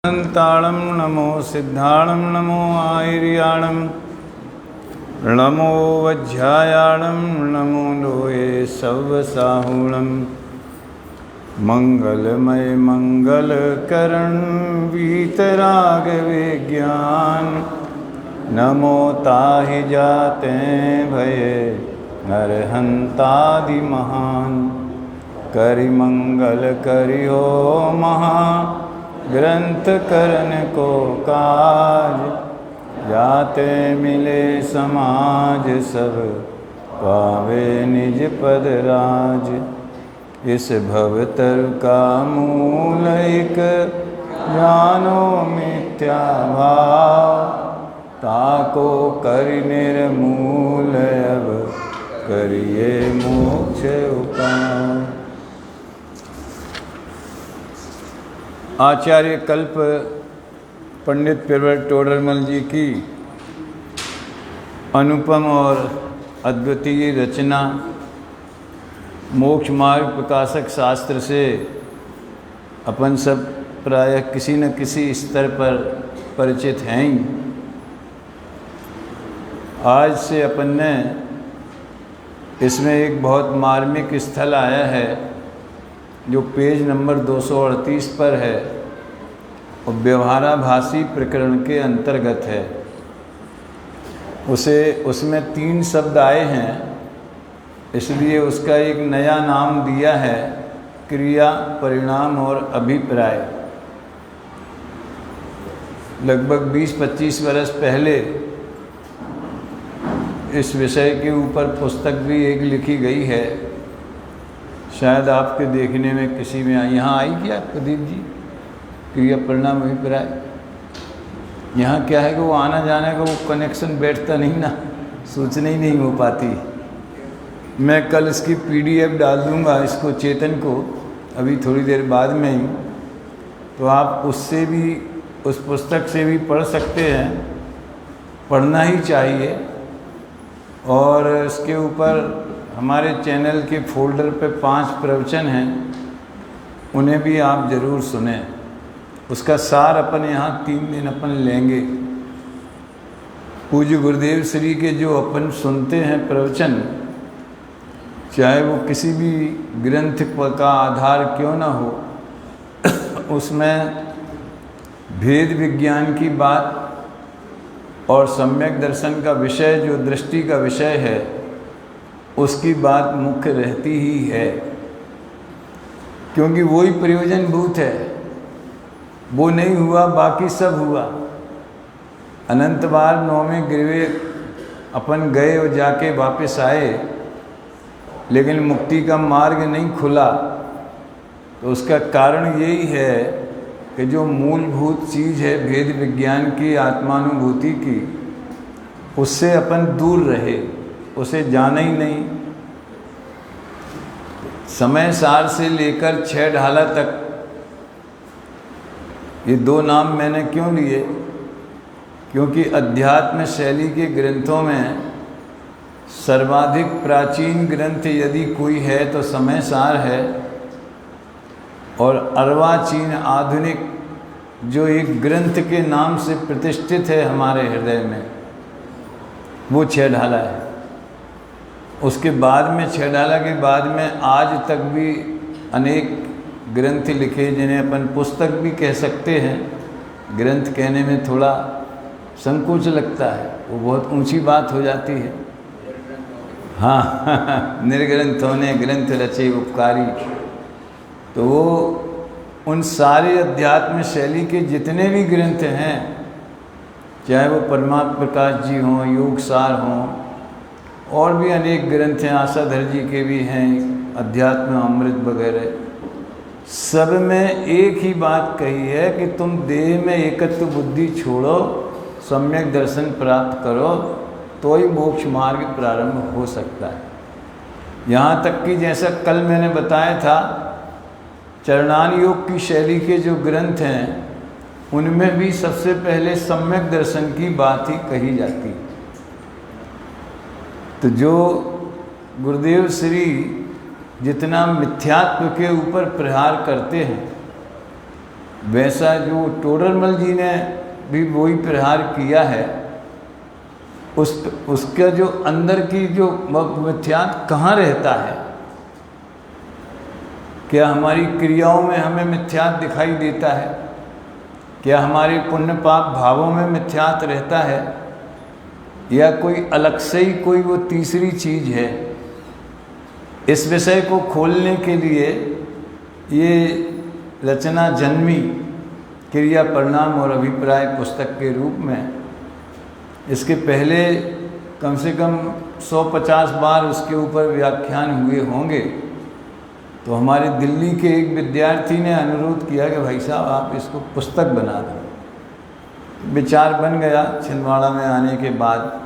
अनंताणं नमो सिद्धाणं नमो आयर्याणं नमो वज्रायाणं नमो लोये सव्वसाहूणं मंगलमय मंगलकरण वीतरागविज्ञान नमो ताहि जाते भये नरहंतादि महान करि मंगल करियो महा ग्रंथ करन को काज जाते मिले समाज सब पावे निज पद राज। इस भवतर का मूल एक जानो मिथ्या भाव ताको कर निर्मूल अब करिए मोक्ष उपाय। आचार्य कल्प पंडित पेरवर टोडरमल जी की अनुपम और अद्वितीय रचना मोक्ष मार्ग प्रकाशक शास्त्र से अपन सब प्रायः किसी न किसी स्तर पर परिचित हैं ही। आज से अपन ने इसमें एक बहुत मार्मिक स्थल आया है जो पेज नंबर 238 पर है और व्यवहाराभासी प्रकरण के अंतर्गत है। उसमें 3 शब्द आए हैं, इसलिए उसका एक नया नाम दिया है क्रिया, परिणाम और अभिप्राय। लगभग 20-25 वर्ष पहले इस विषय के ऊपर पुस्तक भी एक लिखी गई है, शायद आपके देखने में किसी में आई। यहाँ आई क्या प्रदीप जी? क्रिया परिणाम अभिप्राय। यहाँ क्या है कि वो आना जाने का वो कनेक्शन बैठता नहीं ना, सूचना ही नहीं हो पाती। मैं कल इसकी PDF डाल दूँगा इसको चेतन को, अभी थोड़ी देर बाद में ही, तो आप उससे भी, उस पुस्तक से भी पढ़ सकते हैं, पढ़ना ही चाहिए। और इसके ऊपर हमारे चैनल के फोल्डर पे 5 प्रवचन हैं, उन्हें भी आप ज़रूर सुने। उसका सार अपन यहाँ 3 दिन अपन लेंगे। पूज्य गुरुदेव श्री के जो अपन सुनते हैं प्रवचन, चाहे वो किसी भी ग्रंथ का आधार क्यों ना हो, उसमें भेद विज्ञान की बात और सम्यक दर्शन का विषय, जो दृष्टि का विषय है, उसकी बात मुख्य रहती ही है, क्योंकि वही प्रयोजनभूत है। वो नहीं हुआ बाकी सब हुआ। अनंत बार 9वें गिरवे अपन गए और जाके वापस आए, लेकिन मुक्ति का मार्ग नहीं खुला। तो उसका कारण यही है कि जो मूलभूत चीज़ है भेद विज्ञान की, आत्मानुभूति की, उससे अपन दूर रहे, उसे जाना ही नहीं। समय सार से लेकर 6 ढाला तक, ये 2 नाम मैंने क्यों लिए? क्योंकि अध्यात्म शैली के ग्रंथों में सर्वाधिक प्राचीन ग्रंथ यदि कोई है तो समय सार है, और अर्वाचीन आधुनिक जो एक ग्रंथ के नाम से प्रतिष्ठित है हमारे हृदय में, वो 6 ढाला है। उसके बाद में 6 ढाला के बाद में आज तक भी अनेक ग्रंथ लिखे, जिन्हें अपन पुस्तक भी कह सकते हैं। ग्रंथ कहने में थोड़ा संकोच लगता है, वो बहुत ऊंची बात हो जाती है। हाँ निर्ग्रंथों ने ग्रंथ रचे उपकारी। तो वो उन सारे अध्यात्म शैली के जितने भी ग्रंथ हैं, चाहे वो परमात्म प्रकाश जी हों, योग सार हों, और भी अनेक ग्रंथ हैं, आशाधर जी के भी हैं, अध्यात्म अमृत वगैरह, सब में एक ही बात कही है कि तुम देह में एकत्व बुद्धि छोड़ो, सम्यक दर्शन प्राप्त करो, तो ही मोक्ष मार्ग प्रारंभ हो सकता है। यहाँ तक कि जैसा कल मैंने बताया था, चरणान योग की शैली के जो ग्रंथ हैं, उनमें भी सबसे पहले सम्यक दर्शन की बात ही कही जाती है। तो जो गुरुदेव श्री जितना मिथ्यात्व के ऊपर प्रहार करते हैं, वैसा जो टोडरमल जी ने भी वही प्रहार किया है, उसका जो अंदर की जो मिथ्यात्व कहाँ रहता है? क्या हमारी क्रियाओं में हमें मिथ्यात्व दिखाई देता है? क्या हमारे पुण्य पाप भावों में मिथ्यात्व रहता है, या कोई अलग से ही कोई वो तीसरी चीज़ है? इस विषय को खोलने के लिए ये रचना जन्मी क्रिया परिणाम और अभिप्राय पुस्तक के रूप में। इसके पहले कम से कम 150 बार उसके ऊपर व्याख्यान हुए होंगे। तो हमारे दिल्ली के एक विद्यार्थी ने अनुरोध किया कि भाई साहब आप इसको पुस्तक बना दो। विचार बन गया छिंदवाड़ा में आने के बाद।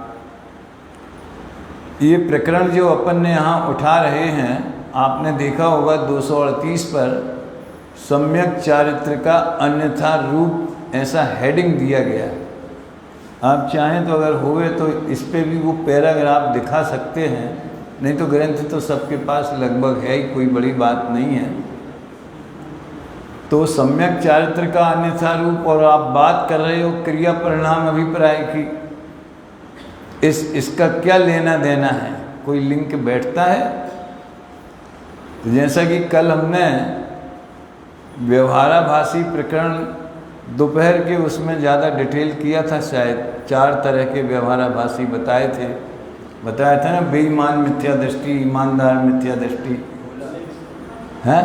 ये प्रकरण जो अपन ने यहाँ उठा रहे हैं, आपने देखा होगा 238 पर सम्यक चारित्र का अन्यथा रूप ऐसा हेडिंग दिया गया। आप चाहें तो अगर होवे तो इस पे भी वो पैराग्राफ दिखा सकते हैं, नहीं तो ग्रंथ तो सबके पास लगभग है ही, कोई बड़ी बात नहीं है। तो सम्यक चारित्र का अन्यथा रूप, और आप बात कर रहे हो क्रिया परिणाम अभिप्राय की, इसका क्या लेना देना है? कोई लिंक बैठता है? तो जैसा कि कल हमने व्यवहाराभासी प्रकरण दोपहर के उसमें ज़्यादा डिटेल किया था, शायद 4 तरह के व्यवहाराभासी बताया था ना, बेईमान मिथ्या दृष्टि, ईमानदार मिथ्या दृष्टि है,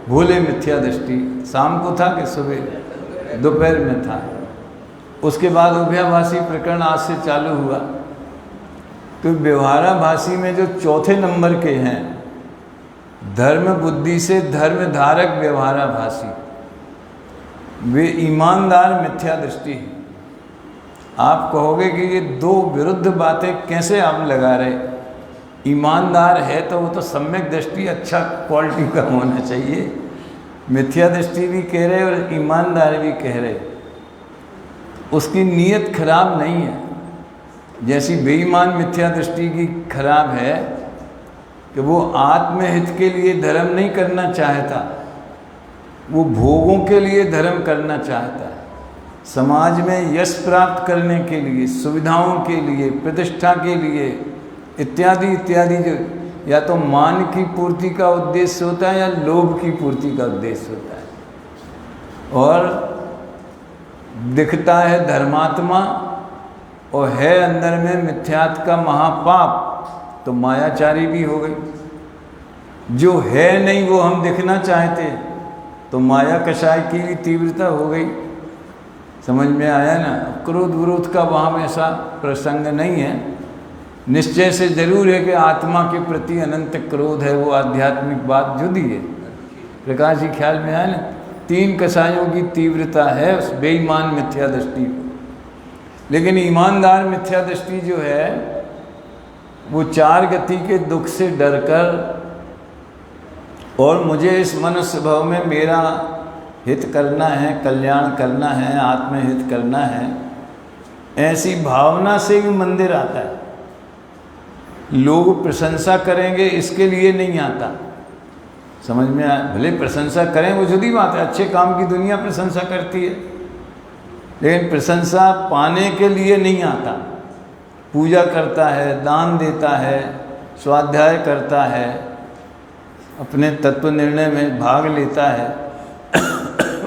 भोले मिथ्या दृष्टि। शाम को था कि सुबह? दोपहर में था। उसके बाद उभयाभासी प्रकरण आज से चालू हुआ। तो व्यवहाराभासी में जो चौथे नंबर के हैं, धर्म बुद्धि से धर्म धारक व्यवहाराभासी, वे ईमानदार मिथ्या दृष्टि है। आप कहोगे कि ये दो विरुद्ध बातें कैसे आप लगा रहे? ईमानदार है तो वो तो सम्यक दृष्टि अच्छा क्वालिटी का होना चाहिए। मिथ्या दृष्टि भी कह रहे और ईमानदार भी कह रहे, उसकी नीयत खराब नहीं है। जैसी बेईमान मिथ्या दृष्टि की खराब है कि वो आत्महित के लिए धर्म नहीं करना चाहता, वो भोगों के लिए धर्म करना चाहता है। समाज में यश प्राप्त करने के लिए, सुविधाओं के लिए, प्रतिष्ठा के लिए इत्यादि इत्यादि, जो या तो मान की पूर्ति का उद्देश्य होता है या लोभ की पूर्ति का उद्देश्य होता है। और दिखता है धर्मात्मा और है अंदर में मिथ्यात्व का महापाप, तो मायाचारी भी हो गई। जो है नहीं वो हम दिखना चाहते, तो माया कषाय की भी तीव्रता हो गई। समझ में आया ना? क्रोध विरोध का वहाँ में ऐसा प्रसंग नहीं है। निश्चय से जरूर है कि आत्मा के प्रति अनंत क्रोध है, वो आध्यात्मिक बात जुदी है। प्रकाश जी ख्याल में आया ना? 3 कषायों की तीव्रता है उस बेईमान मिथ्या दृष्टि। लेकिन ईमानदार मिथ्या दृष्टि जो है, वो 4 गति के दुख से डरकर और मुझे इस मनुष्य भाव में मेरा हित करना है, कल्याण करना है, आत्महित करना है, ऐसी भावना से ही मंदिर आता है। लोग प्रशंसा करेंगे इसके लिए नहीं आता। समझ में आया? भले प्रशंसा करें वो जुदी बात है, अच्छे काम की दुनिया प्रशंसा करती है, लेकिन प्रशंसा पाने के लिए नहीं आता। पूजा करता है, दान देता है, स्वाध्याय करता है, अपने तत्व निर्णय में भाग लेता है,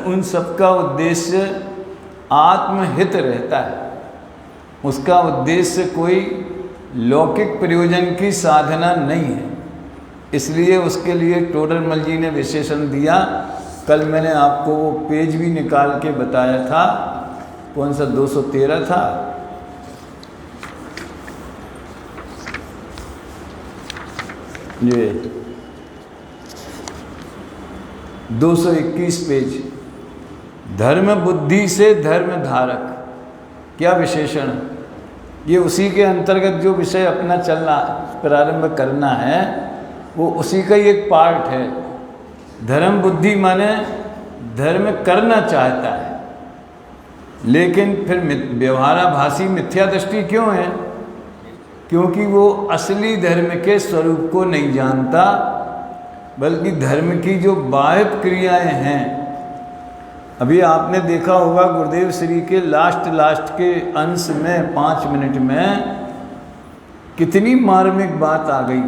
उन सब का उद्देश्य आत्महित रहता है। उसका उद्देश्य कोई लौकिक प्रयोजन की साधना नहीं है। इसलिए उसके लिए टोडरमल जी ने विशेषण दिया। कल मैंने आपको वो पेज भी निकाल के बताया था, कौन सा 213 था, ये 221 पेज। धर्म बुद्धि से धर्म धारक, क्या विशेषण? ये उसी के अंतर्गत जो विषय अपना चलना प्रारंभ करना है, वो उसी का ही एक पार्ट है। धर्म बुद्धि माने धर्म करना चाहता है, लेकिन फिर व्यवहाराभासी मिथ्या दृष्टि क्यों है? क्योंकि वो असली धर्म के स्वरूप को नहीं जानता, बल्कि धर्म की जो बाह्य क्रियाएं हैं अभी आपने देखा होगा गुरुदेव श्री के लास्ट के अंश में 5 मिनट में कितनी मार्मिक बात आ गई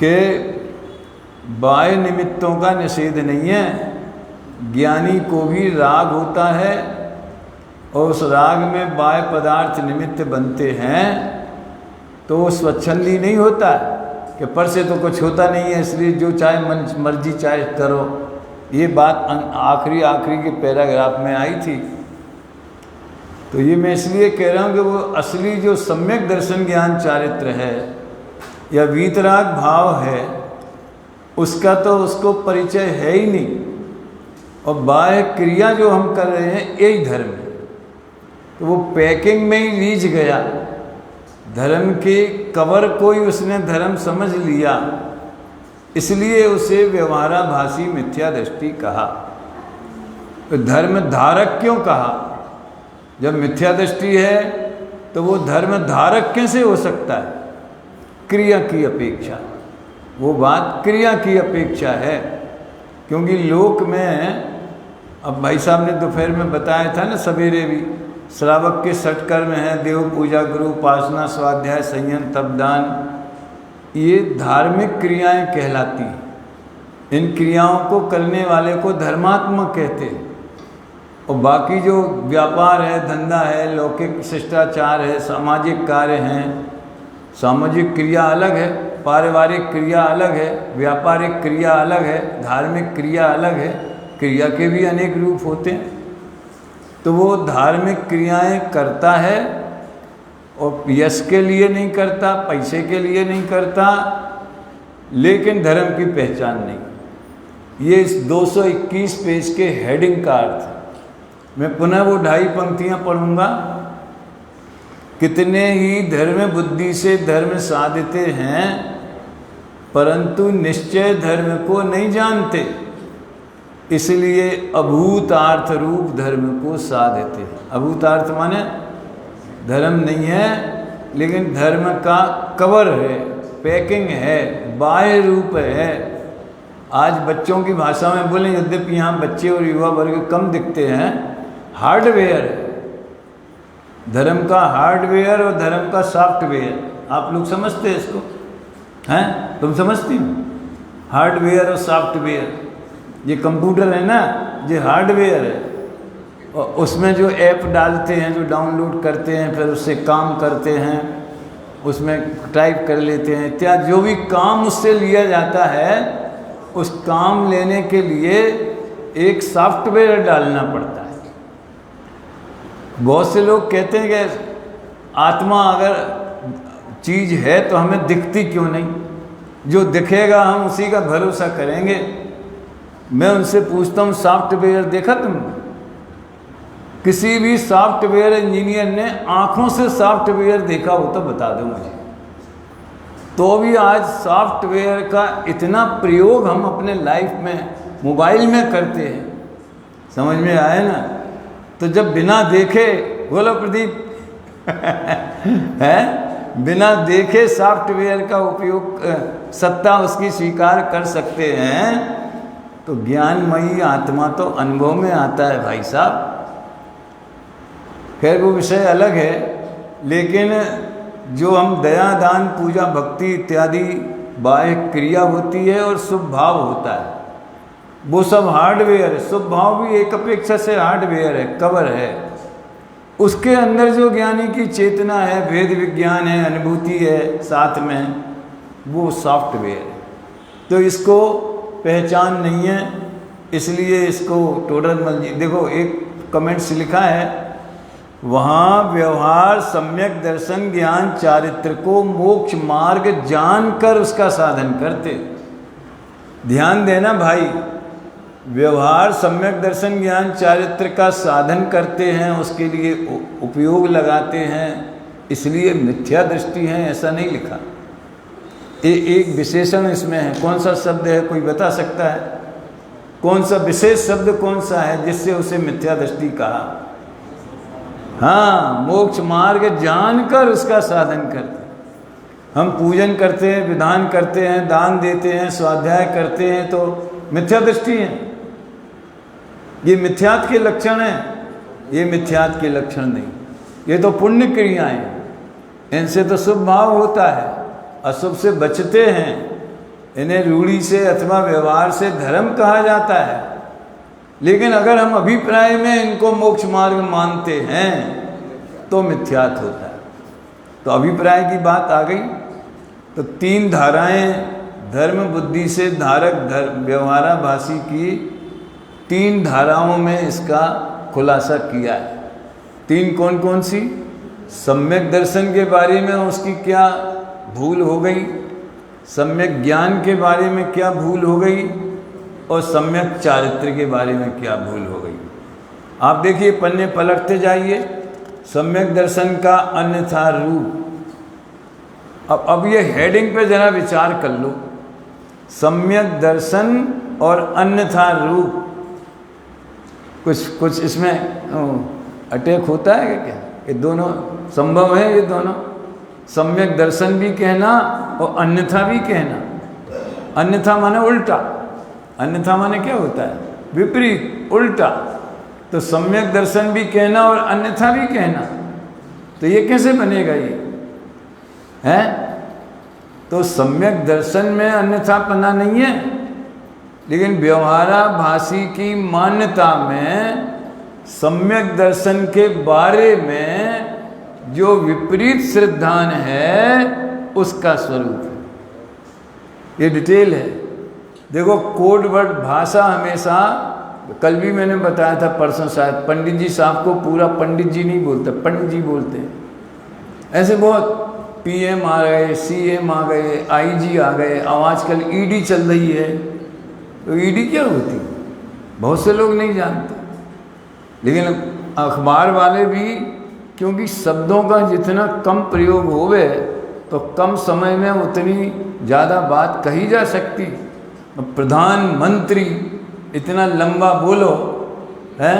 कि बाह्य निमित्तों का निषेध नहीं है, ज्ञानी को भी राग होता है और उस राग में बाह्य पदार्थ निमित्त बनते हैं तो वो स्वच्छंदी नहीं होता कि पर से तो कुछ होता नहीं है इसलिए जो चाहे मन मर्जी चाहे करो। ये बात आखिरी के पैराग्राफ में आई थी। तो ये मैं इसलिए कह रहा हूँ कि वो असली जो सम्यक दर्शन ज्ञान चारित्र है या वीतराग भाव है उसका तो उसको परिचय है ही नहीं, और बाह्य क्रिया जो हम कर रहे हैं यही धर्म है। तो वो पैकिंग में ही रीझ गया, धर्म के कवर को ही उसने धर्म समझ लिया, इसलिए उसे व्यवहाराभासी मिथ्या दृष्टि कहा। तो धर्म धारक क्यों कहा? जब मिथ्या दृष्टि है तो वो धर्म धारक कैसे हो सकता है? क्रिया की अपेक्षा, वो बात क्रिया की अपेक्षा है। क्योंकि लोक में, अब भाई साहब ने दोपहर में बताया था ना सवेरे भी, श्रावक के षटकर्म हैं देव पूजा, गुरु उपासना, स्वाध्याय, संयम, तपदान, ये धार्मिक क्रियाएं कहलाती हैं। इन क्रियाओं को करने वाले को धर्मात्मक कहते हैं। और बाकी जो व्यापार है, धंधा है, लौकिक शिष्टाचार है, सामाजिक कार्य हैं, सामाजिक क्रिया अलग है, पारिवारिक क्रिया अलग है, व्यापारिक क्रिया अलग है, धार्मिक क्रिया अलग है। क्रिया के भी अनेक रूप होते हैं। तो वो धार्मिक क्रियाएं करता है और यश के लिए नहीं करता, पैसे के लिए नहीं करता, लेकिन धर्म की पहचान नहीं। ये इस 221 पेज के हेडिंग का अर्थ है। मैं पुनः वो 2.5 पंक्तियां पढ़ूंगा। कितने ही धर्म बुद्धि से धर्म साधते हैं परंतु निश्चय धर्म को नहीं जानते, इसलिए अभूतार्थ रूप धर्म को साधते हैं। अभूतार्थ माने धर्म नहीं है लेकिन धर्म का कवर है, पैकिंग है, बाह्य रूप है। आज बच्चों की भाषा में बोलें, यद्यपि यहाँ बच्चे और युवा वर्ग कम दिखते हैं, हार्डवेयर है धर्म का, हार्डवेयर और धर्म का सॉफ्टवेयर। आप लोग समझते हैं इसको? हैं? तुम समझती हो? हार्डवेयर और सॉफ्टवेयर, ये कंप्यूटर है ना, ये हार्डवेयर है, और उसमें जो ऐप डालते हैं, जो डाउनलोड करते हैं, फिर उससे काम करते हैं, उसमें टाइप कर लेते हैं इत्यादि, जो भी काम उससे लिया जाता है, उस काम लेने के लिए एक सॉफ्टवेयर डालना पड़ता है। बहुत से लोग कहते हैं कि आत्मा अगर चीज़ है तो हमें दिखती क्यों नहीं, जो दिखेगा हम उसी का भरोसा करेंगे। मैं उनसे पूछता हूँ, सॉफ्टवेयर देखा तुमने? किसी भी सॉफ्टवेयर इंजीनियर ने आंखों से सॉफ्टवेयर देखा हो तो बता दो मुझे। तो भी आज सॉफ्टवेयर का इतना प्रयोग हम अपने लाइफ में, मोबाइल में करते हैं। समझ में आए ना? तो जब बिना देखे, बोलो प्रदीप है, बिना देखे सॉफ्टवेयर का उपयोग, सत्ता उसकी स्वीकार कर सकते हैं, तो ज्ञानमयी आत्मा तो अनुभव में आता है भाई साहब। खैर वो विषय अलग है, लेकिन जो हम दया, दान, पूजा, भक्ति इत्यादि बाह्य क्रिया होती है और शुभ भाव होता है, वो सब हार्डवेयर है। शुभ भाव भी एक अपेक्षा से हार्डवेयर है, कवर है। उसके अंदर जो ज्ञानी की चेतना है, वेद विज्ञान है, अनुभूति है साथ में, वो सॉफ्टवेयर है। तो इसको पहचान नहीं है, इसलिए इसको टोटल मर्जी। देखो एक कमेंट से लिखा है, वहाँ व्यवहार सम्यक दर्शन ज्ञान चारित्र को मोक्ष मार्ग जानकर उसका साधन करते। ध्यान देना भाई, व्यवहार सम्यक दर्शन ज्ञान चारित्र का साधन करते हैं, उसके लिए उपयोग लगाते हैं, इसलिए मिथ्या दृष्टि है ऐसा नहीं लिखा। एक विशेषण इसमें है। कौन सा शब्द है, कोई बता सकता है? कौन सा विशेष शब्द कौन सा है जिससे उसे मिथ्या दृष्टि कहा? हाँ, मोक्ष मार्ग जानकर उसका साधन करते। हम पूजन करते हैं, विधान करते हैं, दान देते हैं, स्वाध्याय करते हैं, तो मिथ्या दृष्टि है। ये मिथ्यात्व के लक्षण हैं, ये मिथ्यात्व के लक्षण नहीं, ये तो पुण्य क्रियाएं, इनसे तो शुभ भाव होता है, अशुभ से बचते हैं। इन्हें रूढ़ी से अथवा व्यवहार से धर्म कहा जाता है। लेकिन अगर हम अभिप्राय में इनको मोक्ष मार्ग मानते हैं तो मिथ्यात्व होता है। तो अभिप्राय की बात आ गई। तो 3 धाराएं धर्म बुद्धि से धारक व्यवहाराभासी की 3 धाराओं में इसका खुलासा किया है। 3 कौन कौन सी? सम्यक दर्शन के बारे में उसकी क्या भूल हो गई, सम्यक ज्ञान के बारे में क्या भूल हो गई, और सम्यक चारित्र के बारे में क्या भूल हो गई। आप देखिए, पन्ने पलटते जाइए। सम्यक दर्शन का अन्यथा रूप। अब ये हेडिंग पे जरा विचार कर लो। सम्यक दर्शन और अन्यथा रूप, कुछ इसमें अटैक होता है क्या? ये दोनों संभव है? ये दोनों सम्यक दर्शन भी कहना और अन्यथा भी कहना। अन्यथा माने उल्टा। अन्यथा माने क्या होता है? विपरीत, उल्टा। तो सम्यक दर्शन भी कहना और अन्यथा भी कहना, तो ये कैसे बनेगा? ये है तो सम्यक दर्शन में अन्यथापना नहीं है, लेकिन व्यवहाराभासी की मान्यता में सम्यक दर्शन के बारे में जो विपरीत श्रद्धान है उसका स्वरूप है। ये डिटेल है। देखो, कोड वर्ड भाषा हमेशा, कल भी मैंने बताया था, परसों शायद, पंडित जी साहब को पूरा पंडित जी नहीं बोलते, पंडित जी बोलते हैं। ऐसे बहुत पीएम आ गए, सीएम आ गए, आईजी आ गए, अब आजकल ईडी चल रही है। तो ईडी क्या होती है बहुत से लोग नहीं जानते, लेकिन अखबार वाले भी, क्योंकि शब्दों का जितना कम प्रयोग होवे तो कम समय में उतनी ज़्यादा बात कही जा सकती। प्रधानमंत्री इतना लंबा बोलो है,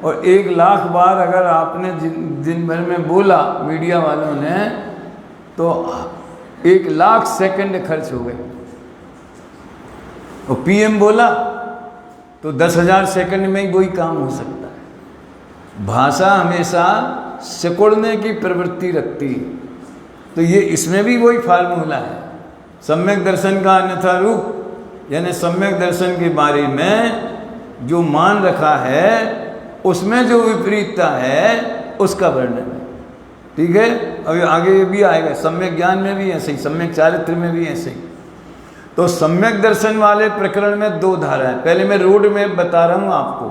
और 1 लाख बार अगर आपने दिन भर में बोला मीडिया वालों ने, तो 1 लाख सेकंड खर्च हो गए। और पीएम बोला तो 10,000 सेकंड में ही वही काम हो सकता है। भाषा हमेशा सिकुड़ने की प्रवृत्ति रखती है। तो ये इसमें भी वही फार्मूला है। सम्यक दर्शन का अन्यथा रूप, यानी सम्यक दर्शन के बारे में जो मान रखा है उसमें जो विपरीतता है उसका वर्णन है। ठीक है, अभी आगे ये भी आएगा। सम्यक ज्ञान में भी ऐसे ही, सम्यक चारित्र में भी ऐसे ही। तो सम्यक दर्शन वाले प्रकरण में 2 धाराएं। पहले मैं रोड मैप बता रहा हूँ आपको,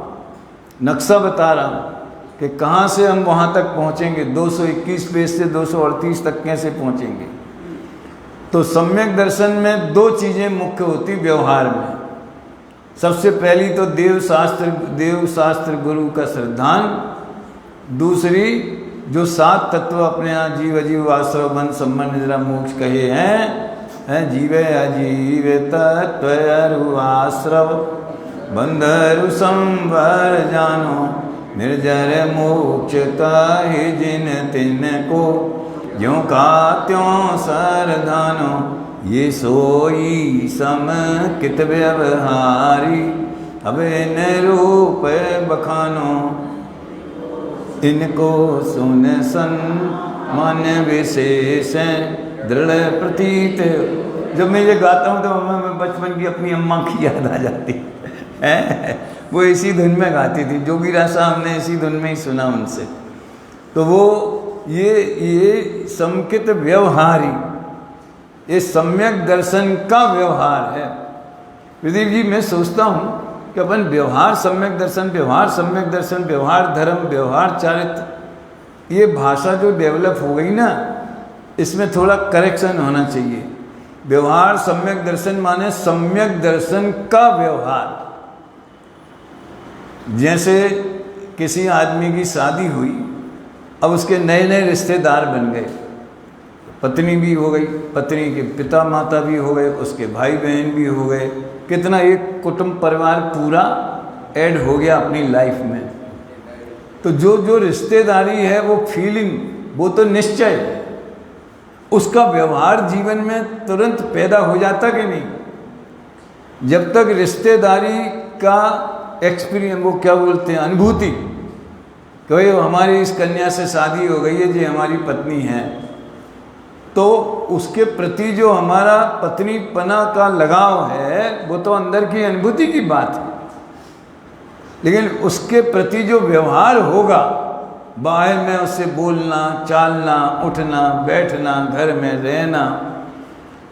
नक्शा बता रहा हूँ कि कहाँ से हम वहाँ तक पहुँचेंगे, 221 पेज से 238 तक कैसे पहुँचेंगे। तो सम्यक दर्शन में 2 चीज़ें मुख्य होती व्यवहार में। सबसे पहली तो देव शास्त्र गुरु का श्रद्धान, दूसरी जो 7 तत्व अपने यहाँ जीव अजीव आश्रव बन संबंध निद्रा मोक्ष कहे हैं, जीवे अजीव तत्व अरु आश्रव बंधरु संवर जानो, निर्जर मोक्ष ताहि जिन तिन को, ज्यों का त्यों सरधानो, ये सोई समकित व्यवहारी, अब इन रूप बखानो, इनको सुन सन मन विशेष दृढ़ प्रतीत। जब मैं ये गाता हूँ तो मैं बचपन की अपनी अम्मा की याद आ जाती है। वो इसी धुन में गाती थी, जोगीरा साहब हमने इसी धुन में ही सुना उनसे। तो वो ये समकित व्यवहारी, ये सम्यक दर्शन का व्यवहार है। प्रदीप जी, मैं सोचता हूँ कि अपन व्यवहार सम्यक दर्शन, व्यवहार सम्यक दर्शन, व्यवहार धर्म, व्यवहार चारित्र, ये भाषा जो डेवलप हो गई ना, इसमें थोड़ा करेक्शन होना चाहिए। व्यवहार सम्यक दर्शन माने सम्यक दर्शन का व्यवहार। जैसे किसी आदमी की शादी हुई, अब उसके नए नए रिश्तेदार बन गए, पत्नी भी हो गई, पत्नी के पिता माता भी हो गए, उसके भाई बहन भी हो गए, कितना एक कुटुंब परिवार पूरा ऐड हो गया अपनी लाइफ में। तो जो जो रिश्तेदारी है वो फीलिंग, वो तो निश्चय है, उसका व्यवहार जीवन में तुरंत पैदा हो जाता कि नहीं। जब तक रिश्तेदारी का एक्सपीरियंस, वो क्या बोलते हैं, अनुभूति, कि भाई हमारी इस कन्या से शादी हो गई है, जो हमारी पत्नी है, तो उसके प्रति जो हमारा पत्नीपना का लगाव है वो तो अंदर की अनुभूति की बात है, लेकिन उसके प्रति जो व्यवहार होगा, बाहर में उससे बोलना, चालना, उठना, बैठना, घर में रहना,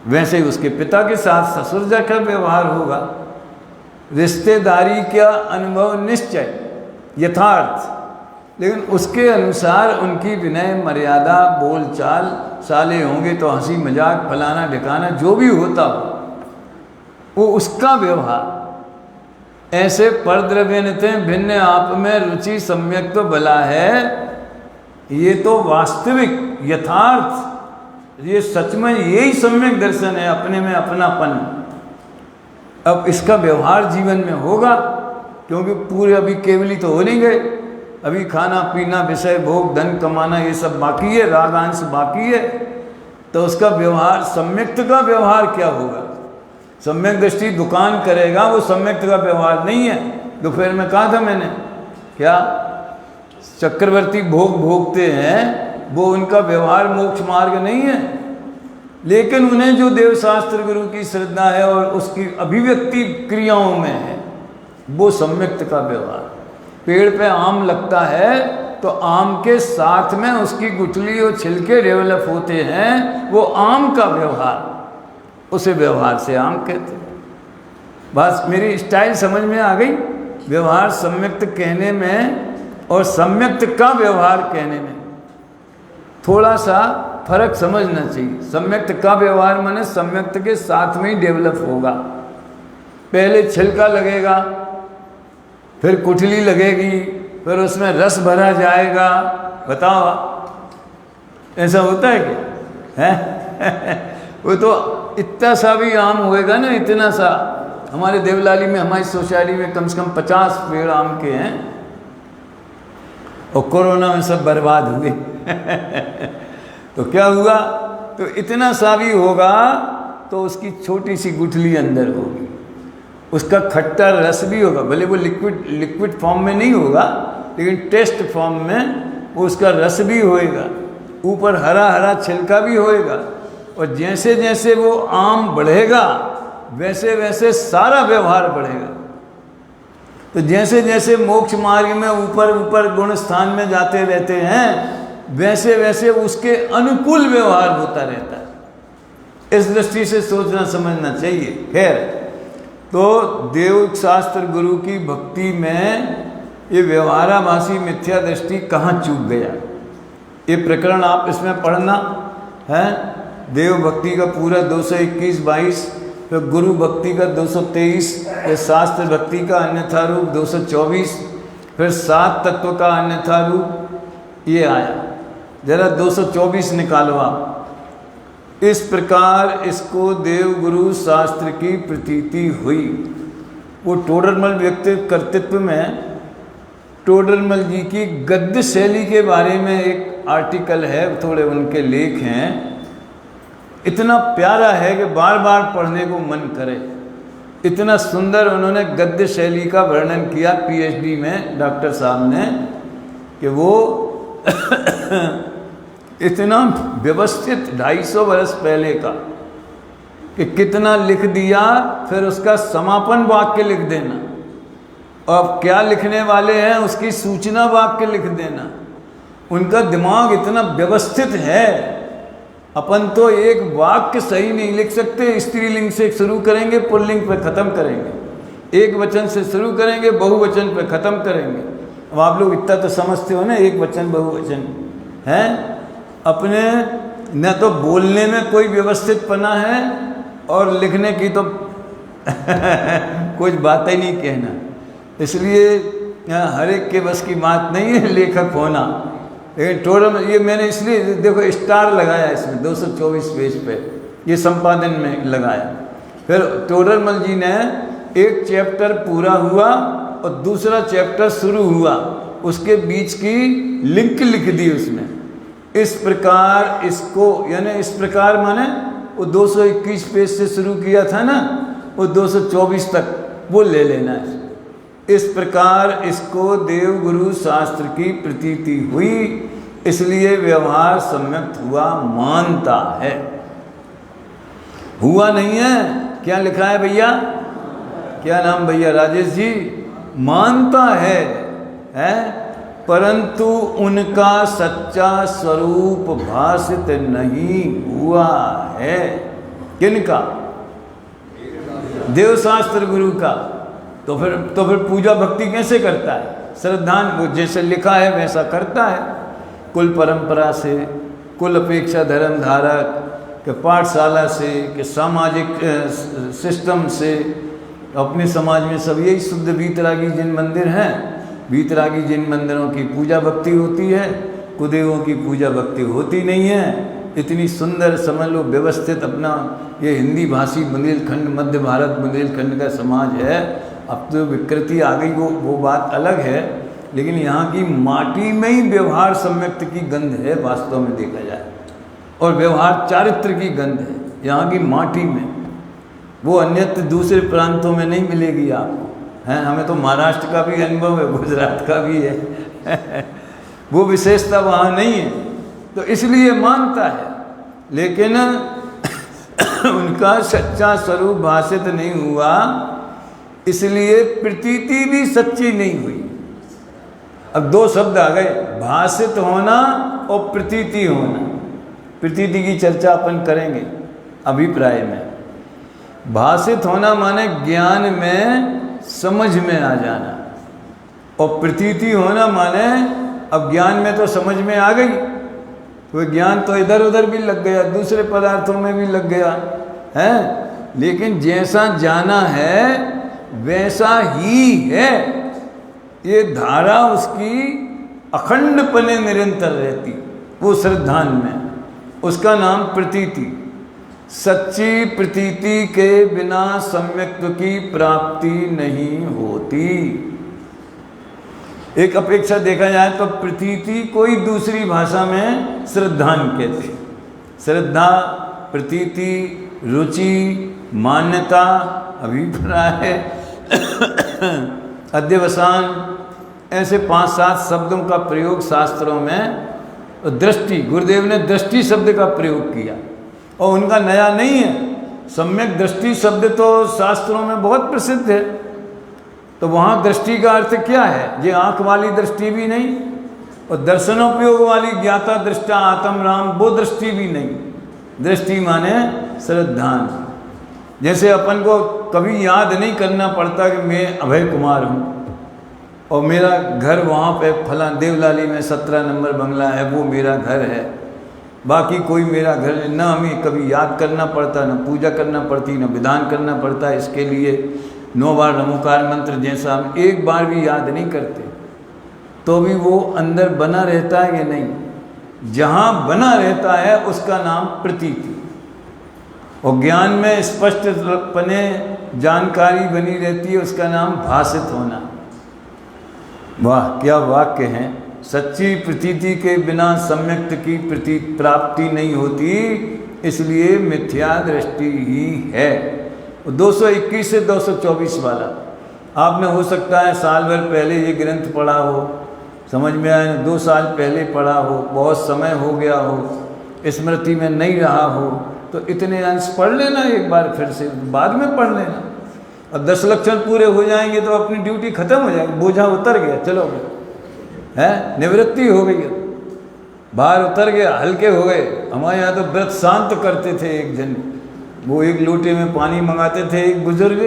वैसे ही उसके पिता के साथ ससुर जा का व्यवहार होगा। रिश्तेदारी का अनुभव निश्चय यथार्थ, लेकिन उसके अनुसार उनकी विनय मर्यादा, बोल चाल, साले होंगे तो हंसी मजाक, फलाना ढिकाना, जो भी होता हो वो उसका व्यवहार। ऐसे परद्रव्यनिते भिन्न आप में रुचि सम्यक तो भला है, ये तो वास्तविक यथार्थ, ये सच में यही सम्यक दर्शन है, अपने में अपनापन। अब इसका व्यवहार जीवन में होगा, क्योंकि पूरे अभी केवली तो हो नहीं गए, अभी खाना पीना, विषय भोग, धन कमाना, ये सब बाकी है, रागांश बाकी है। तो उसका व्यवहार, सम्यक्त का व्यवहार क्या होगा? सम्यक दृष्टि दुकान करेगा, वो सम्यक्त का व्यवहार नहीं है। दोपहर में कहा था मैंने, क्या चक्रवर्ती भोग भोगते हैं, वो उनका व्यवहार मोक्ष मार्ग नहीं है, लेकिन उन्हें जो देवशास्त्र गुरु की श्रद्धा है और उसकी अभिव्यक्ति क्रियाओं में है, वो सम्यक्त का व्यवहार। पेड़ पे आम लगता है तो आम के साथ में उसकी गुठली और छिलके डेवलप होते हैं, वो आम का व्यवहार, उसे व्यवहार से आम कहते हैं। बस मेरी स्टाइल समझ में आ गई। व्यवहार सम्यक्त कहने में और सम्यक्त का व्यवहार कहने में थोड़ा सा फर्क समझना चाहिए। सम्यक्त का व्यवहार माने सम्यक्त के साथ में ही डेवलप होगा। पहले छिलका लगेगा, फिर कुठली लगेगी, फिर उसमें रस भरा जाएगा। बताओ, ऐसा होता है क्या? है वो तो इतना सा भी आम होएगा ना, इतना सा। हमारे देवलाली में, हमारी सोसाइटी में कम से कम 50 पेड़ आम के हैं, और कोरोना में सब बर्बाद हुए। तो क्या हुआ? तो इतना सा भी होगा तो उसकी छोटी सी गुठली अंदर होगी, उसका खट्टा रस भी होगा, भले वो लिक्विड फॉर्म में नहीं होगा, लेकिन टेस्ट फॉर्म में वो उसका रस भी होएगा, ऊपर हरा हरा छिलका भी होएगा। और जैसे जैसे वो आम बढ़ेगा वैसे वैसे सारा व्यवहार बढ़ेगा। तो जैसे जैसे मोक्ष मार्ग में ऊपर ऊपर गुण स्थान में जाते रहते हैं, वैसे वैसे उसके अनुकूल व्यवहार होता रहता है। इस दृष्टि से सोचना समझना चाहिए। खैर, तो देव शास्त्र गुरु की भक्ति में ये व्यवहाराभासी मिथ्या दृष्टि कहाँ चूक गया, ये प्रकरण आप इसमें पढ़ना है। देव भक्ति का पूरा 221-22, फिर गुरु भक्ति का 223, फिर शास्त्र भक्ति का अन्यथा रूप 224, फिर 7 तत्व का अन्यथा रूप ये आया। जरा 224 निकालो आप। इस प्रकार इसको देव गुरु शास्त्र की प्रतीति हुई। वो टोडरमल व्यक्तित्व कर्तृत्व में टोडरमल जी की गद्य शैली के बारे में एक आर्टिकल है, थोड़े उनके लेख हैं। इतना प्यारा है कि बार बार पढ़ने को मन करे। इतना सुंदर उन्होंने गद्य शैली का वर्णन किया पीएचडी में डॉक्टर साहब ने, कि वो इतना व्यवस्थित 250 वर्ष पहले का, कि कितना लिख दिया, फिर उसका समापन वाक्य लिख देना, और क्या लिखने वाले हैं उसकी सूचना वाक्य लिख देना। उनका दिमाग इतना व्यवस्थित है। अपन तो एक वाक्य सही नहीं लिख सकते। स्त्रीलिंग से शुरू करेंगे, पुल्लिंग पर ख़त्म करेंगे, एक वचन से शुरू करेंगे, बहुवचन पर ख़त्म करेंगे। अब आप लोग इतना तो समझते हो ना, एक वचन बहुवचन है। अपने न तो बोलने में कोई व्यवस्थितपना है, और लिखने की तो कुछ बात ही नहीं कहना। इसलिए हर एक के बस की बात नहीं है लेखक होना। लेकिन टोडरमल, ये मैंने इसलिए देखो स्टार लगाया इसमें 224 पेज पे, ये संपादन में लगाया। फिर टोडरमल जी ने एक चैप्टर पूरा हुआ और दूसरा चैप्टर शुरू हुआ, उसके बीच की लिंक लिख दी उसमें। इस प्रकार इसको, यानी इस प्रकार माने वो 221 पेज से शुरू किया था ना, वो 224 तक वो ले लेना है। इस प्रकार इसको देव गुरु शास्त्र की प्रतीति हुई, इसलिए व्यवहार सम्यक हुआ मानता है। हुआ नहीं है, क्या लिखा है भैया? क्या नाम भैया? राजेश जी। मानता है, परंतु उनका सच्चा स्वरूप भासित नहीं हुआ है। किनका? देव शास्त्र गुरु का। तो फिर पूजा भक्ति कैसे करता है? श्रद्धान वो जैसे लिखा है वैसा करता है, कुल परंपरा से, कुल अपेक्षा धर्म धारक के पाठशाला से, के सामाजिक सिस्टम से। अपने समाज में सब यही शुद्ध वीतरागी जिन मंदिर हैं, वीतरागी जिन मंदिरों की पूजा भक्ति होती है, कुदेवों की पूजा भक्ति होती नहीं है। इतनी सुंदर समझ लो व्यवस्थित अपना ये हिंदी भाषी बुंदेलखंड, मध्य भारत बुंदेलखंड का समाज है। अब तो विकृति आ गई, वो बात अलग है, लेकिन यहाँ की माटी में ही व्यवहार सम्यक्त की गंध है वास्तव में देखा जाए, और व्यवहार चारित्र की गंध है यहाँ की माटी में। वो अन्यत्र दूसरे प्रांतों में नहीं मिलेगी आपको, हैं। हमें तो महाराष्ट्र का भी अनुभव है, गुजरात का भी है वो विशेषता वहाँ नहीं है, तो इसलिए मानता है। लेकिन उनका सच्चा स्वरूप भाषित नहीं हुआ, इसलिए प्रतीति भी सच्ची नहीं हुई। अब दो शब्द आ गए, भाषित होना और प्रतीति होना। प्रतीति की चर्चा अपन करेंगे अभिप्राय में। भाषित होना माने ज्ञान में समझ में आ जाना, और प्रतीति होना माने अब ज्ञान में तो समझ में आ गई, वो ज्ञान तो इधर उधर भी लग गया, दूसरे पदार्थों में भी लग गया है, लेकिन जैसा जाना है वैसा ही है। ये धारा उसकी अखंडपने निरंतर रहती, वो श्रद्धान में, उसका नाम प्रतीति। सच्ची प्रतीति के बिना सम्यक्त्व की प्राप्ति नहीं होती। एक अपेक्षा देखा जाए तो प्रतीति कोई दूसरी भाषा में श्रद्धान कहते। श्रद्धा, प्रतीति, रुचि, मान्यता, अभिप्राय, अध्यवसान, ऐसे 5-7 शब्दों का प्रयोग शास्त्रों में। दृष्टि, गुरुदेव ने दृष्टि शब्द का प्रयोग किया, और उनका नया नहीं है। सम्यक दृष्टि शब्द तो शास्त्रों में बहुत प्रसिद्ध है, तो वहाँ दृष्टि का अर्थ क्या है? ये आँख वाली दृष्टि भी नहीं, और दर्शनोपयोग वाली ज्ञाता दृष्टा आत्म राम, वो दृष्टि भी नहीं। दृष्टि माने श्रद्धान। जैसे अपन को कभी याद नहीं करना पड़ता कि मैं अभय कुमार हूँ और मेरा घर वहाँ पे फला देवलाली में 17 नंबर बंगला है, वो मेरा घर है, बाकी कोई मेरा घर नहीं। ना हमें कभी याद करना पड़ता, ना पूजा करना पड़ती, ना विधान करना पड़ता। इसके लिए 9 बार नमोकार मंत्र जैसा हम एक बार भी याद नहीं करते, तो भी वो अंदर बना रहता है कि नहीं? जहाँ बना रहता है उसका नाम प्रतीति, और ज्ञान में स्पष्टपने जानकारी बनी रहती है, उसका नाम भाषित होना। वाह, क्या वाक्य हैं! सच्ची प्रतीति के बिना सम्यक्त की प्राप्ति नहीं होती, इसलिए मिथ्या दृष्टि ही है। 221 से 224 वाला आपने हो सकता है साल भर पहले ये ग्रंथ पढ़ा हो, समझ में आया, 2 साल पहले पढ़ा हो, बहुत समय हो गया हो, स्मृति में नहीं रहा हो, तो इतने अंश पढ़ लेना एक बार, फिर से बाद में पढ़ लेना। अब 10 लक्षण पूरे हो जाएंगे तो अपनी ड्यूटी खत्म हो जाएगी, बोझा उतर गया, चलो है, निवृत्ति हो गई, भार उतर गया, हल्के हो गए। हमारे यहाँ तो व्रत शांत करते थे। एक जन वो एक लोटे में पानी मंगाते थे, एक बुजुर्ग,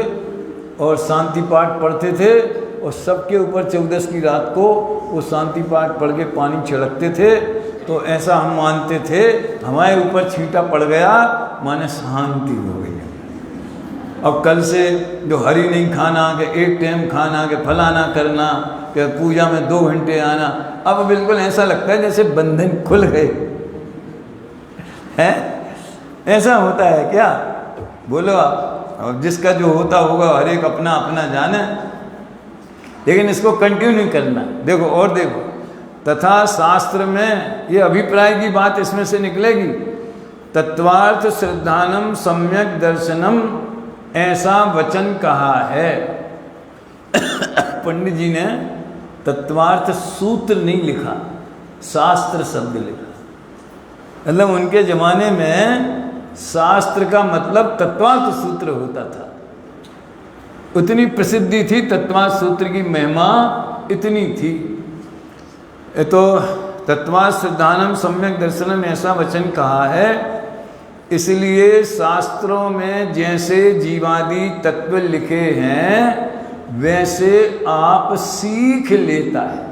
और शांति पाठ पढ़ते थे, और सबके ऊपर 14 की रात को वो शांति पाठ पढ़ के पानी छिड़कते थे। तो ऐसा हम मानते थे, हमारे ऊपर छींटा पड़ गया माने शांति हो गई। अब कल से जो हरी नहीं खाना, कि एक टाइम खाना, कि फलाना करना, कि पूजा में 2 घंटे आना, अब बिल्कुल ऐसा लगता है जैसे बंधन खुल गए हैं। ऐसा होता है क्या? बोलो आप। अब जिसका जो होता होगा हर एक अपना अपना जाने, लेकिन इसको कंटिन्यू करना। देखो और देखो, तथा शास्त्र में ये अभिप्राय की बात इसमें से निकलेगी। तत्वार्थ श्रद्धानम सम्यक दर्शनम, ऐसा वचन कहा है। पंडित जी ने तत्वार्थ सूत्र नहीं लिखा, शास्त्र शब्द लिखा। मतलब उनके ज़माने में शास्त्र का मतलब तत्वार्थ सूत्र होता था। उतनी प्रसिद्धि थी, तत्वार्थ सूत्र की महिमा इतनी थी। तो तत्वार्थ सिद्धानम सम्यक दर्शनम ऐसा वचन कहा है। इसलिए शास्त्रों में जैसे जीवादि तत्व लिखे हैं वैसे आप सीख लेता है।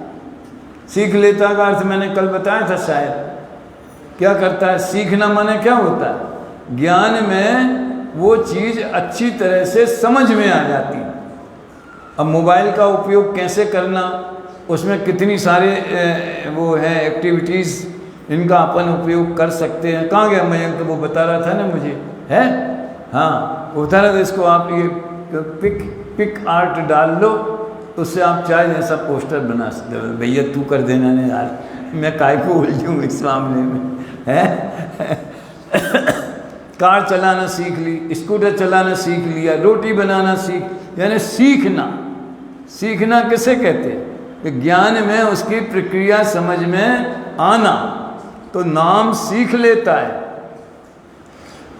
सीख लेता का अर्थ मैंने कल बताया था शायद। क्या करता है? सीखना माने क्या होता है? ज्ञान में वो चीज़ अच्छी तरह से समझ में आ जाती है। अब मोबाइल का उपयोग कैसे करना, उसमें कितनी सारे वो है एक्टिविटीज़, इनका अपन उपयोग कर सकते हैं। कहाँ गया मयंक? तो वो बता रहा था ना मुझे, है हाँ, वो बता रहा था इसको आप ये पिक आर्ट डाल लो, उससे आप चाहे जैसा पोस्टर बना सकते हो। भैया तू कर देना नहीं यार, मैं काय को उलझूँ इस मामले में, है। कार चलाना सीख ली, स्कूटर चलाना सीख लिया, रोटी बनाना सीख, यानी सीखना। सीखना किसे कहते हैं? कि ज्ञान में उसकी प्रक्रिया समझ में आना, तो नाम सीख लेता है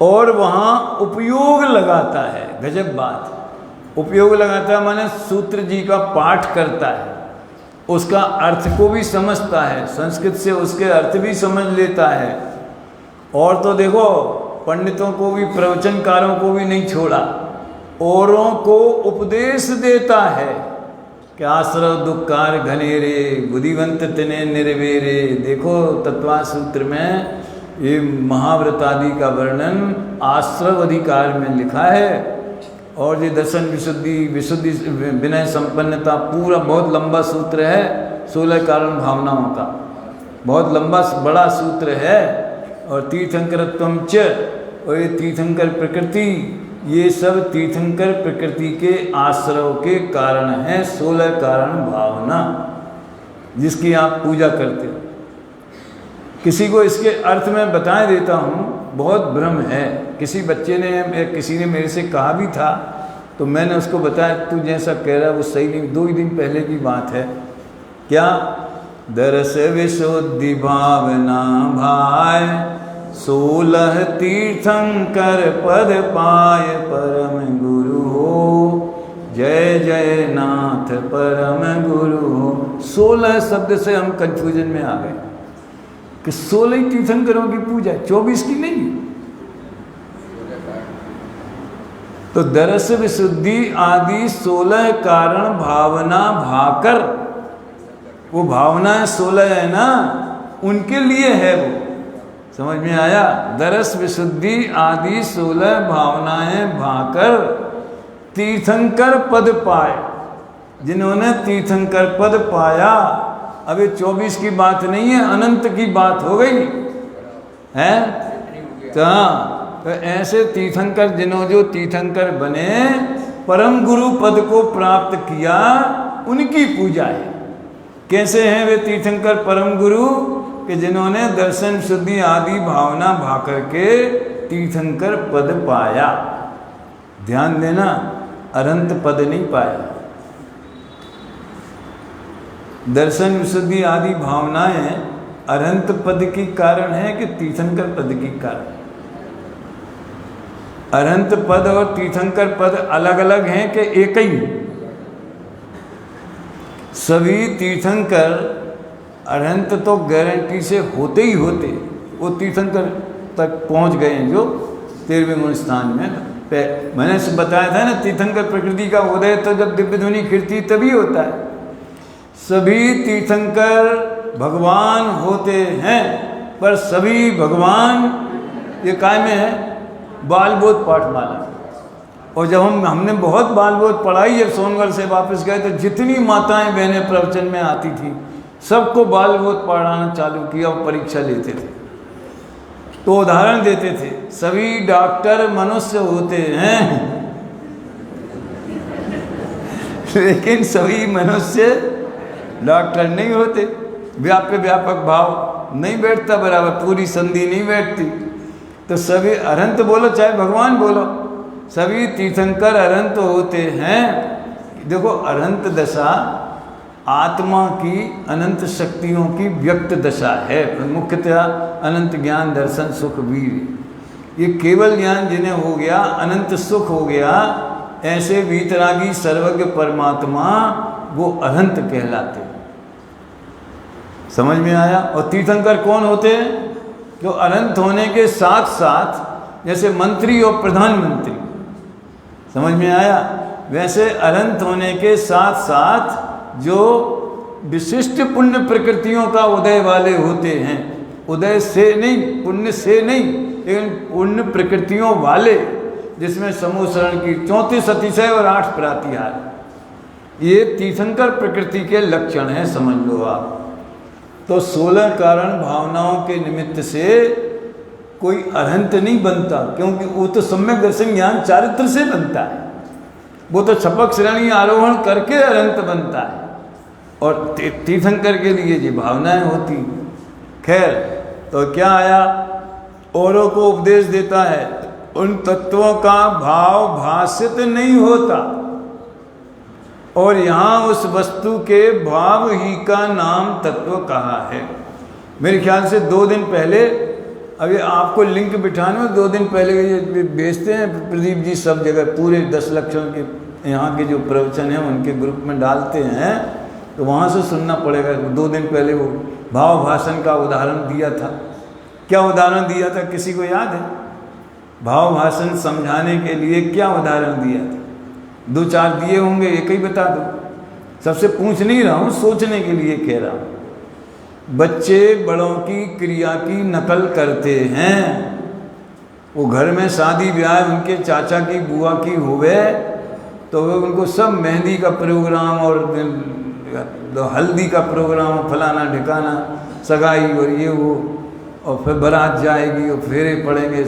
और वहाँ उपयोग लगाता है। गजब बात, उपयोग लगाता है माने सूत्र जी का पाठ करता है, उसका अर्थ को भी समझता है, संस्कृत से उसके अर्थ भी समझ लेता है। और तो देखो पंडितों को भी, प्रवचनकारों को भी नहीं छोड़ा, औरों को उपदेश देता है कि आश्रव दुखकार घनेरे बुद्धिवंत तने निर्वेरे। देखो तत्वा सूत्र में ये महाव्रत आदि का वर्णन आश्रव अधिकार में लिखा है। और ये दर्शन विशुद्धि विनय संपन्नता, पूरा बहुत लंबा सूत्र है। 16 कारण भावनाओं का बहुत लंबा बड़ा सूत्र है। और तीर्थंकरत्वम च, और ये तीर्थंकर प्रकृति, ये सब तीर्थंकर प्रकृति के आश्रव के कारण हैं। 16 कारण भावना जिसकी आप पूजा करते हो। किसी को इसके अर्थ में बता देता हूँ, बहुत भ्रम है। किसी बच्चे ने, किसी ने मेरे से कहा भी था, तो मैंने उसको बताया तू जैसा कह रहा है वो सही नहीं। 2 ही दिन पहले की बात है। क्या? दरस विशुद्धि भावना भाय, 16 तीर्थंकर पद पाय, परम गुरु हो जय जय नाथ परम गुरु हो। 16 शब्द से हम कंफ्यूजन में आ गए कि 16 ही तीर्थंकरों की पूजा है, 24 की नहीं। तो दरस विशुद्धि आदि 16 कारण भावना भाकर, वो भावनाएं 16 है ना, उनके लिए है वो। समझ में आया? दरस विशुद्धि आदि 16 भावनाएं भाकर तीर्थंकर पद पाए। जिन्होंने तीर्थंकर पद पाया, अभी 24 की बात नहीं है, अनंत की बात हो गई है। तो ऐसे तीर्थंकर जिन्होंने जो तीर्थंकर बने, परम गुरु पद को प्राप्त किया, उनकी पूजा है। कैसे हैं वे तीर्थंकर परम गुरु? कि जिन्होंने दर्शन शुद्धि आदि भावना भाकर के तीर्थंकर पद पाया। ध्यान देना, अनंत पद नहीं पाया। दर्शन शुद्धि आदि भावनाएं अनंत पद की कारण है कि तीर्थंकर पद की कारण? अनंत पद और तीर्थंकर पद अलग अलग हैं कि एक ही? सभी तीर्थंकर अनंत तो गारंटी से होते ही होते, वो तीर्थंकर तक पहुंच गए हैं जो 13वें गुण स्थान में। मैंने बताया था ना, तीर्थंकर प्रकृति का उदय तो जब दिव्य ध्वनि खिड़ती तभी होता है। सभी तीर्थंकर भगवान होते हैं, पर सभी भगवान ये काय में है? बालबोध पाठमाला। और जब हमने बहुत बालबोध पढ़ाई, जब सोनगढ़ से वापस गए तो जितनी माताएं बहनें प्रवचन में आती थी सबको बालबोध पढ़ाना चालू किया और परीक्षा लेते थे। तो उदाहरण देते थे, सभी डॉक्टर मनुष्य होते हैं लेकिन सभी मनुष्य डॉक्टर नहीं होते। व्यापक भाव नहीं बैठता बराबर, पूरी संधि नहीं बैठती। तो सभी अनंत बोलो चाहे भगवान बोलो, सभी तीर्थंकर अनंत होते हैं। देखो अनंत दशा आत्मा की अनंत शक्तियों की व्यक्त दशा है। मुख्यतः अनंत ज्ञान दर्शन सुख वीर, ये केवल ज्ञान जिन्हें हो गया, अनंत सुख हो गया, ऐसे वीतरागी सर्वज्ञ परमात्मा वो अनंत कहलाते। समझ में आया? और तीर्थंकर कौन होते हैं? जो अनंत होने के साथ साथ जैसे मंत्री और प्रधानमंत्री, समझ में आया? वैसे अनंत होने के साथ साथ जो विशिष्ट पुण्य प्रकृतियों का उदय वाले होते हैं, उदय से नहीं, पुण्य से नहीं, लेकिन पुण्य प्रकृतियों वाले, जिसमें समूह शरण की 34 अतिशय और 8 प्रातिहार, ये तीर्थंकर प्रकृति के लक्षण हैं, समझ लो आप। तो 16 कारण भावनाओं के निमित्त से कोई अरहंत नहीं बनता, क्योंकि वो तो सम्यक दर्शन ज्ञान चारित्र से बनता है, वो तो छपक श्रेणी आरोहण करके अरहंत बनता है। और तीर्थंकर के लिए ये भावनाएं होती। खैर, तो क्या आया? औरों को उपदेश देता है, उन तत्वों का भाव भाषित नहीं होता, और यहाँ उस वस्तु के भाव ही का नाम तत्व कहा है। मेरे ख्याल से 2 दिन पहले, अभी आपको लिंक बिठाने में 2 दिन पहले ये भेजते हैं प्रदीप जी, सब जगह पूरे 10 लक्षण के यहाँ के जो प्रवचन हैं उनके ग्रुप में डालते हैं, तो वहाँ से सुनना पड़ेगा। 2 दिन पहले वो भाव भाषण का उदाहरण दिया था। क्या उदाहरण दिया था, किसी को याद है? भाव भाषण समझाने के लिए क्या उदाहरण दिया था? 2-4 दिए होंगे, एक ही बता दो। सबसे पूछ नहीं रहा हूँ, सोचने के लिए कह रहा हूँ। बच्चे बड़ों की क्रिया की नकल करते हैं। वो घर में शादी ब्याह उनके चाचा की बुआ की हुए तो वे उनको सब मेहंदी का प्रोग्राम और हल्दी का प्रोग्राम, फलाना ठिकाना, सगाई और ये वो, और फिर बारात जाएगी और फेरे पड़ेंगे,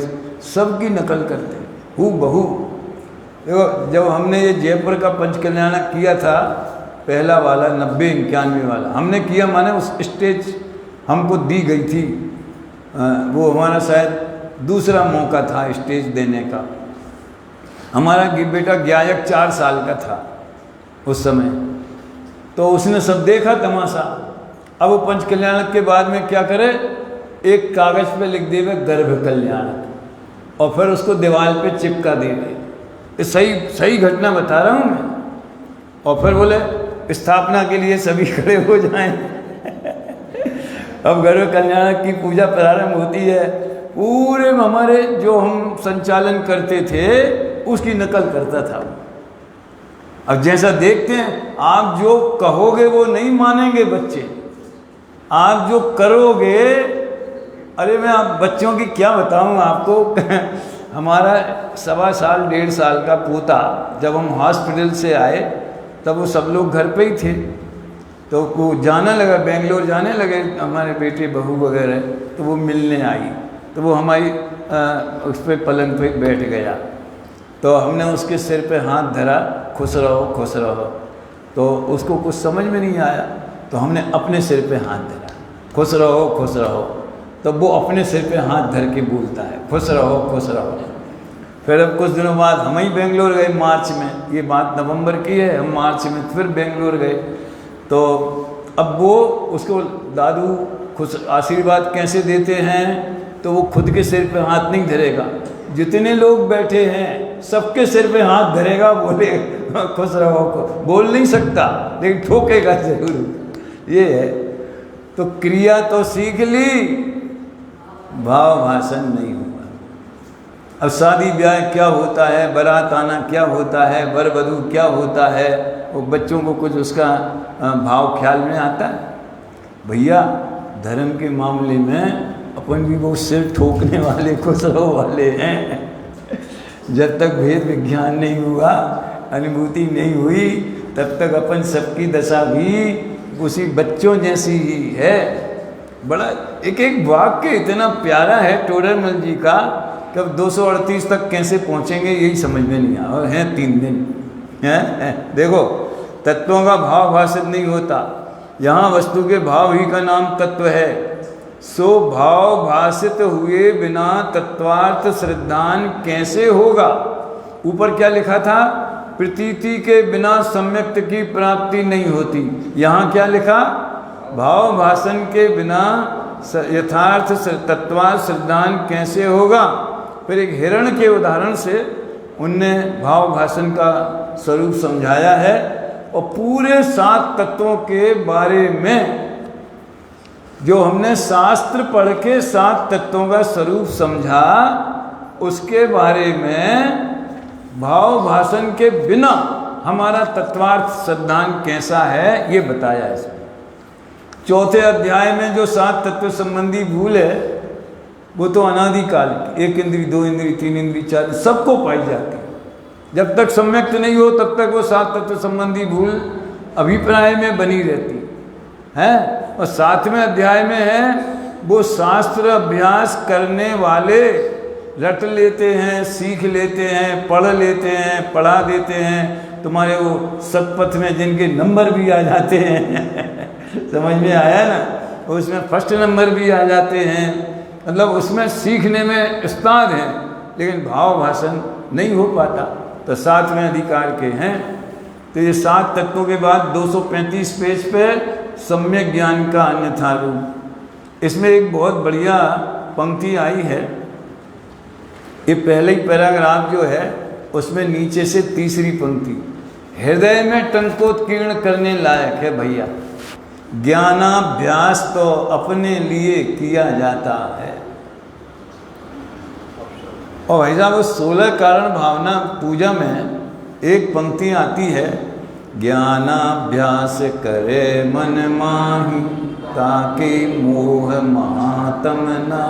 सबकी नकल करते हैं हू बहू। देखो, जब हमने ये जयपुर का पंचकल्याण किया था, पहला वाला 90-91 वाला हमने किया, माने उस स्टेज हमको दी गई थी, वो हमारा शायद दूसरा मौका था स्टेज देने का। हमारा बेटा गायक 4 साल का था उस समय, तो उसने सब देखा तमाशा। अब वो पंचकल्याण के बाद में क्या करे, एक कागज पे लिख देवे गर्भ कल्याण, और फिर उसको दीवार पे चिपका देवे। सही घटना बता रहा हूँ मैं। और फिर बोले स्थापना के लिए सभी खड़े हो जाएं। अब गर्भ कल्याण की पूजा प्रारंभ होती है। पूरे हमारे जो हम संचालन करते थे उसकी नकल करता था। अब जैसा देखते हैं, आप जो कहोगे वो नहीं मानेंगे बच्चे, आप जो करोगे, अरे मैं आप बच्चों की क्या बताऊं आपको। हमारा 1.25 साल 1.5 साल का पोता जब हम हॉस्पिटल से आए तब वो सब लोग घर पे ही थे, तो वो जाने लगा, बेंगलोर जाने लगे हमारे बेटे बहू वगैरह, तो वो मिलने आई, तो वो हमारी उस पर पलंग पे बैठ गया, तो हमने उसके सिर पे हाथ धरा, खुश रहो खुश रहो। तो उसको कुछ समझ में नहीं आया, तो हमने अपने सिर पे हाथ धरा, खुश रहो खुश रहो। तो वो अपने सिर पे हाथ धर के बोलता है खुश रहो खुश रहो। फिर अब कुछ दिनों बाद हम ही बेंगलोर गए मार्च में, ये बात नवंबर की है, हम मार्च में फिर बेंगलोर गए। तो अब वो उसको दादू खुश आशीर्वाद कैसे देते हैं, तो वो खुद के सिर पे हाथ नहीं धरेगा, जितने लोग बैठे हैं सबके सिर पे हाथ धरेगा, बोले खुश रहो। बोल नहीं सकता लेकिन ठोकेगा जरूर, ये है। तो क्रिया तो सीख ली, भाव भाषण नहीं हुआ। अब शादी ब्याह क्या होता है, बारात आना क्या होता है, वर वधू क्या होता है, वो बच्चों को कुछ उसका भाव ख्याल में आता है? भैया धर्म के मामले में अपन भी वो सिर ठोकने वाले खुश रहो वाले हैं। जब तक भेद विज्ञान नहीं हुआ, अनुभूति नहीं हुई, तब तक अपन सबकी दशा भी उसी बच्चों जैसी ही है। बड़ा एक वाक्य इतना प्यारा है टोडरमल जी का, कब 238 तक कैसे पहुँचेंगे यही समझ में नहीं आया। हैं 3 दिन हैं। देखो, तत्वों का भाव भाषित नहीं होता, यहाँ वस्तु के भाव ही का नाम तत्व है। सो भाव भाषित हुए बिना तत्वार्थ श्रद्धान कैसे होगा? ऊपर क्या लिखा था? प्रतीति के बिना सम्यक्त की प्राप्ति नहीं होती। यहाँ क्या लिखा? भाव भाषण के बिना यथार्थ तत्वार्थ श्रद्धान कैसे होगा। फिर एक हिरण के उदाहरण से उनने भाव भाषण का स्वरूप समझाया है और पूरे 7 तत्वों के बारे में जो हमने शास्त्र पढ़ के 7 तत्वों का स्वरूप समझा, उसके बारे में भाव भाषण के बिना हमारा तत्वार्थ श्रद्धान कैसा है ये बताया है इसमें। चौथे अध्याय में जो 7 तत्व संबंधी भूल है वो तो अनादिकाल की, 1 इंद्री 2 इंद्री 3 इंद्री 4 सबको पाई जाती है। जब तक सम्यक्त नहीं हो तब तक वो 7 तत्व संबंधी भूल अभिप्राय में बनी रहती है। और 7वें अध्याय में है वो शास्त्र अभ्यास करने वाले रट लेते हैं, सीख लेते हैं, पढ़ लेते हैं, पढ़ा देते हैं, तुम्हारे वो सतपथ में जिनके नंबर भी आ जाते हैं समझ में आया ना, उसमें फर्स्ट नंबर भी आ जाते हैं, मतलब उसमें सीखने में उस्ताद हैं, लेकिन भाव भाषण नहीं हो पाता। तो 7वें अधिकार के हैं। तो ये 7 तत्वों के बाद 235 पेज पे सम्यक ज्ञान का अन्यथा रूप। इसमें एक बहुत बढ़िया पंक्ति आई है, ये पहले ही पैराग्राफ जो है उसमें नीचे से तीसरी पंक्ति, हृदय में टंकोत्कीर्ण करने लायक है भैया। ज्ञानाभ्यास तो अपने लिए किया जाता है। और भाई साहब उस 16 कारण भावना पूजा में एक पंक्ति आती है, ज्ञानाभ्यास करे मन माही ताकि मोह महातम ना।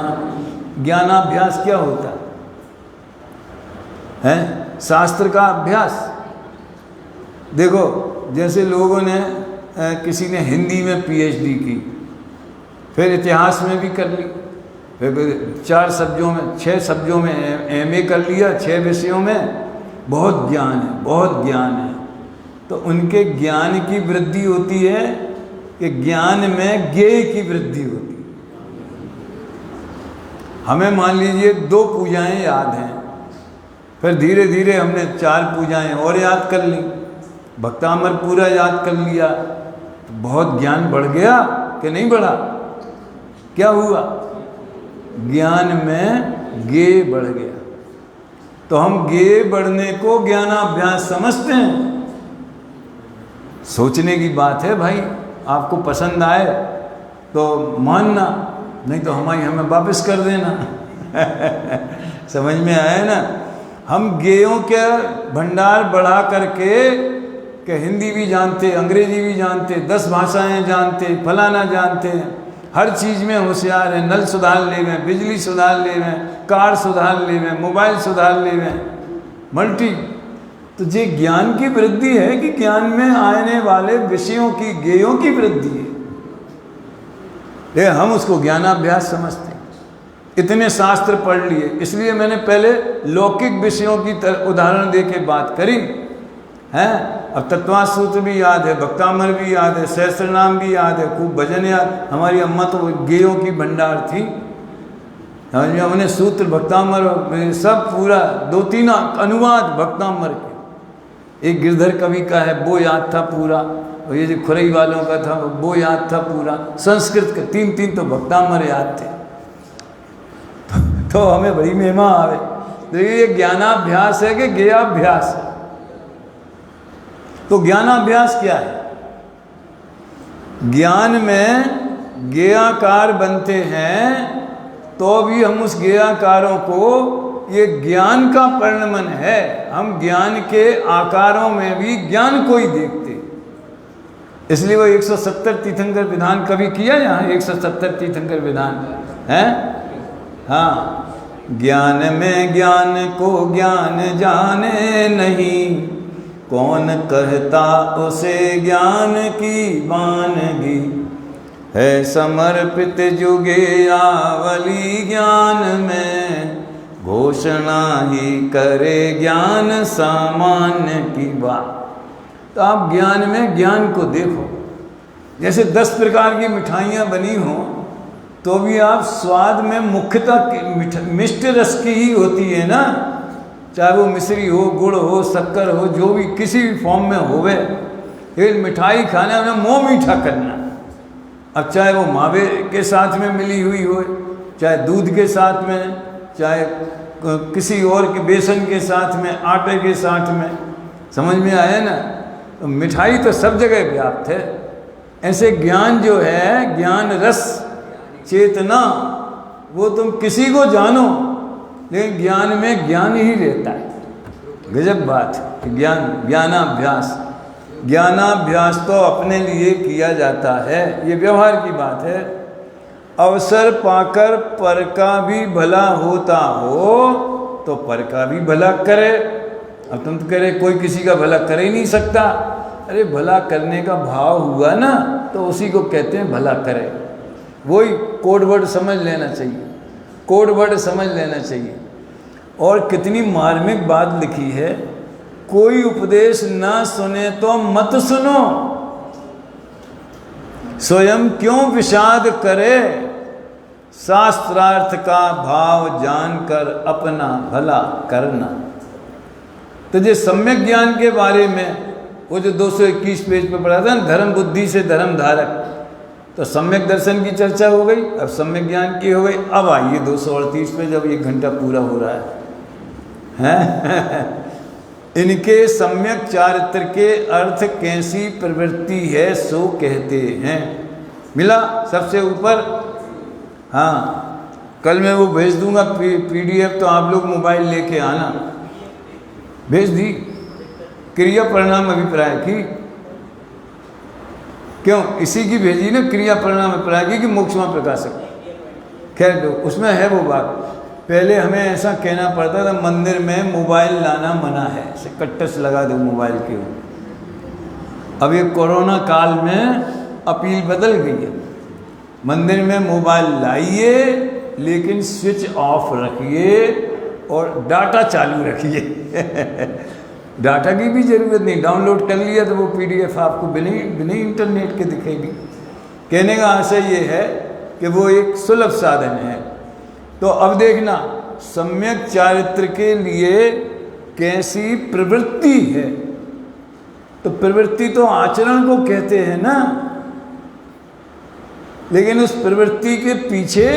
ज्ञानाभ्यास क्या होता है? शास्त्र का अभ्यास। देखो जैसे लोगों ने किसी ने हिंदी में PhD की, फिर इतिहास में भी कर ली, फिर 4 सब्जेक्टों में 6 सब्जेक्टों में MA कर लिया, 6 विषयों में। बहुत ज्ञान है, बहुत ज्ञान है। तो उनके ज्ञान की वृद्धि होती है कि ज्ञान में ज्ञेय की वृद्धि होती है। हमें मान लीजिए 2 पूजाएं याद हैं, फिर धीरे धीरे हमने 4 पूजाएं और याद कर ली, भक्तामर पूरा याद कर लिया, तो बहुत ज्ञान बढ़ गया कि नहीं बढ़ा? क्या हुआ? ज्ञान में ज्ञेय बढ़ गया। तो हम ज्ञेय बढ़ने को ज्ञानाभ्यास समझते हैं। सोचने की बात है भाई, आपको पसंद आए तो मानना, नहीं तो हमें वापस कर देना समझ में आया ना? हम ज्ञेयों के भंडार बढ़ा करके कि हिंदी भी जानते, अंग्रेजी भी जानते, 10 भाषाएं जानते, फलाना जानते, हर चीज़ में होशियार है, नल सुधार लेवें, बिजली सुधार लेवें, कार सुधार लेवें, मोबाइल सुधार लेवें, मल्टी। तो ये ज्ञान की वृद्धि है कि ज्ञान में आने वाले विषयों की, ज्ञेयों की वृद्धि है। ये हम उसको ज्ञानाभ्यास समझते हैं। इतने शास्त्र पढ़ लिए, इसलिए मैंने पहले लौकिक विषयों की उदाहरण दे के बात करी है। अब तत्वार्थ सूत्र भी याद है, भक्तामर भी याद है, सहस्त्र नाम भी याद है, खूब भजन याद। हमारी अम्मा तो ज्ञेयों की भंडार थी, हमने सूत्र भक्तामर सब पूरा 2-3 अनुवाद भक्तामर के। एक गिरधर कवि का है वो याद था पूरा, और ये जो खुरई वालों का था वो याद था पूरा। संस्कृत के 3-3 तो भक्तामर याद थे। तो हमें बड़ी महिमा आवे। तो ये ज्ञानाभ्यास है कि ज्ञेयाभ्यास है? तो ज्ञानाभ्यास क्या है? ज्ञान में ज्ञेयाकार बनते हैं तो भी हम उस ज्ञेयाकारों को, ये ज्ञान का परिणमन है, हम ज्ञान के आकारों में भी ज्ञान को ही देखते। इसलिए वो 170 तीर्थंकर विधान कभी किया यहाँ, 170 तीर्थंकर विधान है। हाँ, ज्ञान में ज्ञान को ज्ञान जाने नहीं, कौन कहता उसे ज्ञान की वानगी, है समर्पित जुगे आवली ज्ञान में, घोषणा ही करे ज्ञान सामान्य की बात। तो आप ज्ञान में ज्ञान को देखो। जैसे 10 प्रकार की मिठाइयाँ बनी हों तो भी आप स्वाद में मुख्यतः मिष्ट रस की ही होती है ना, चाहे वो मिश्री हो, गुड़ हो, शक्कर हो, जो भी किसी भी फॉर्म में होवे, लेकिन मिठाई खाने में मुँह मीठा करना। अब चाहे वो मावे के साथ में मिली हुई हो, चाहे दूध के साथ में, चाहे किसी और के बेसन के साथ में, आटे के साथ में, समझ में आया ना। तो मिठाई तो सब जगह व्याप्त है। ऐसे ज्ञान जो है, ज्ञान रस चेतना, वो तुम किसी को जानो, लेकिन ज्ञान में ज्ञान ही रहता है। गजब बात है। ज्ञानाभ्यास, ज्ञानाभ्यास तो अपने लिए किया जाता है, ये व्यवहार की बात है। अवसर पाकर पर का भी भला होता हो तो पर का भी भला करे। अब तुम तो कह रहे कोई किसी का भला कर ही नहीं सकता। अरे भला करने का भाव हुआ ना, तो उसी को कहते हैं भला करे। वही कोड वर्ड समझ लेना चाहिए, कोड वर्ड समझ लेना चाहिए। और कितनी मार्मिक बात लिखी है, कोई उपदेश ना सुने तो मत सुनो, स्वयं क्यों विषाद करे, शास्त्रार्थ का भाव जानकर अपना भला करना। तो जो सम्यक ज्ञान के बारे में वो जो 221 पेज पे पढ़ा था ना, धर्म बुद्धि से धर्म धारक, तो सम्यक दर्शन की चर्चा हो गई, अब सम्यक ज्ञान की हो गई। अब आइए 238 पे, जब 1 घंटा पूरा हो रहा है। इनके सम्यक चारित्र के अर्थ कैसी प्रवृत्ति है सो कहते हैं। मिला सबसे ऊपर? हाँ, कल मैं वो भेज दूंगा PDF, तो आप लोग मोबाइल लेके आना। भेज दी क्रिया परिणाम अभिप्राय की, क्यों इसी की भेजी ना, क्रिया परिणाम अभिप्राय की, कि मोक्षमा प्रकाशक। खैर दो, उसमें है वो बात। पहले हमें ऐसा कहना पड़ता था, मंदिर में मोबाइल लाना मना है, से कट्टस लगा दो मोबाइल के। अब ये कोरोना काल में अपील बदल गई है, मंदिर में मोबाइल लाइए लेकिन स्विच ऑफ रखिए और डाटा चालू रखिए। डाटा की भी ज़रूरत नहीं, डाउनलोड कर लिया तो वो PDF आपको बिना इंटरनेट के दिखेगी। कहने का आशय ये है कि वो एक सुलभ साधन है। तो अब देखना, सम्यक चारित्र के लिए कैसी प्रवृत्ति है, तो प्रवृत्ति तो आचरण को कहते हैं ना, लेकिन उस प्रवृत्ति के पीछे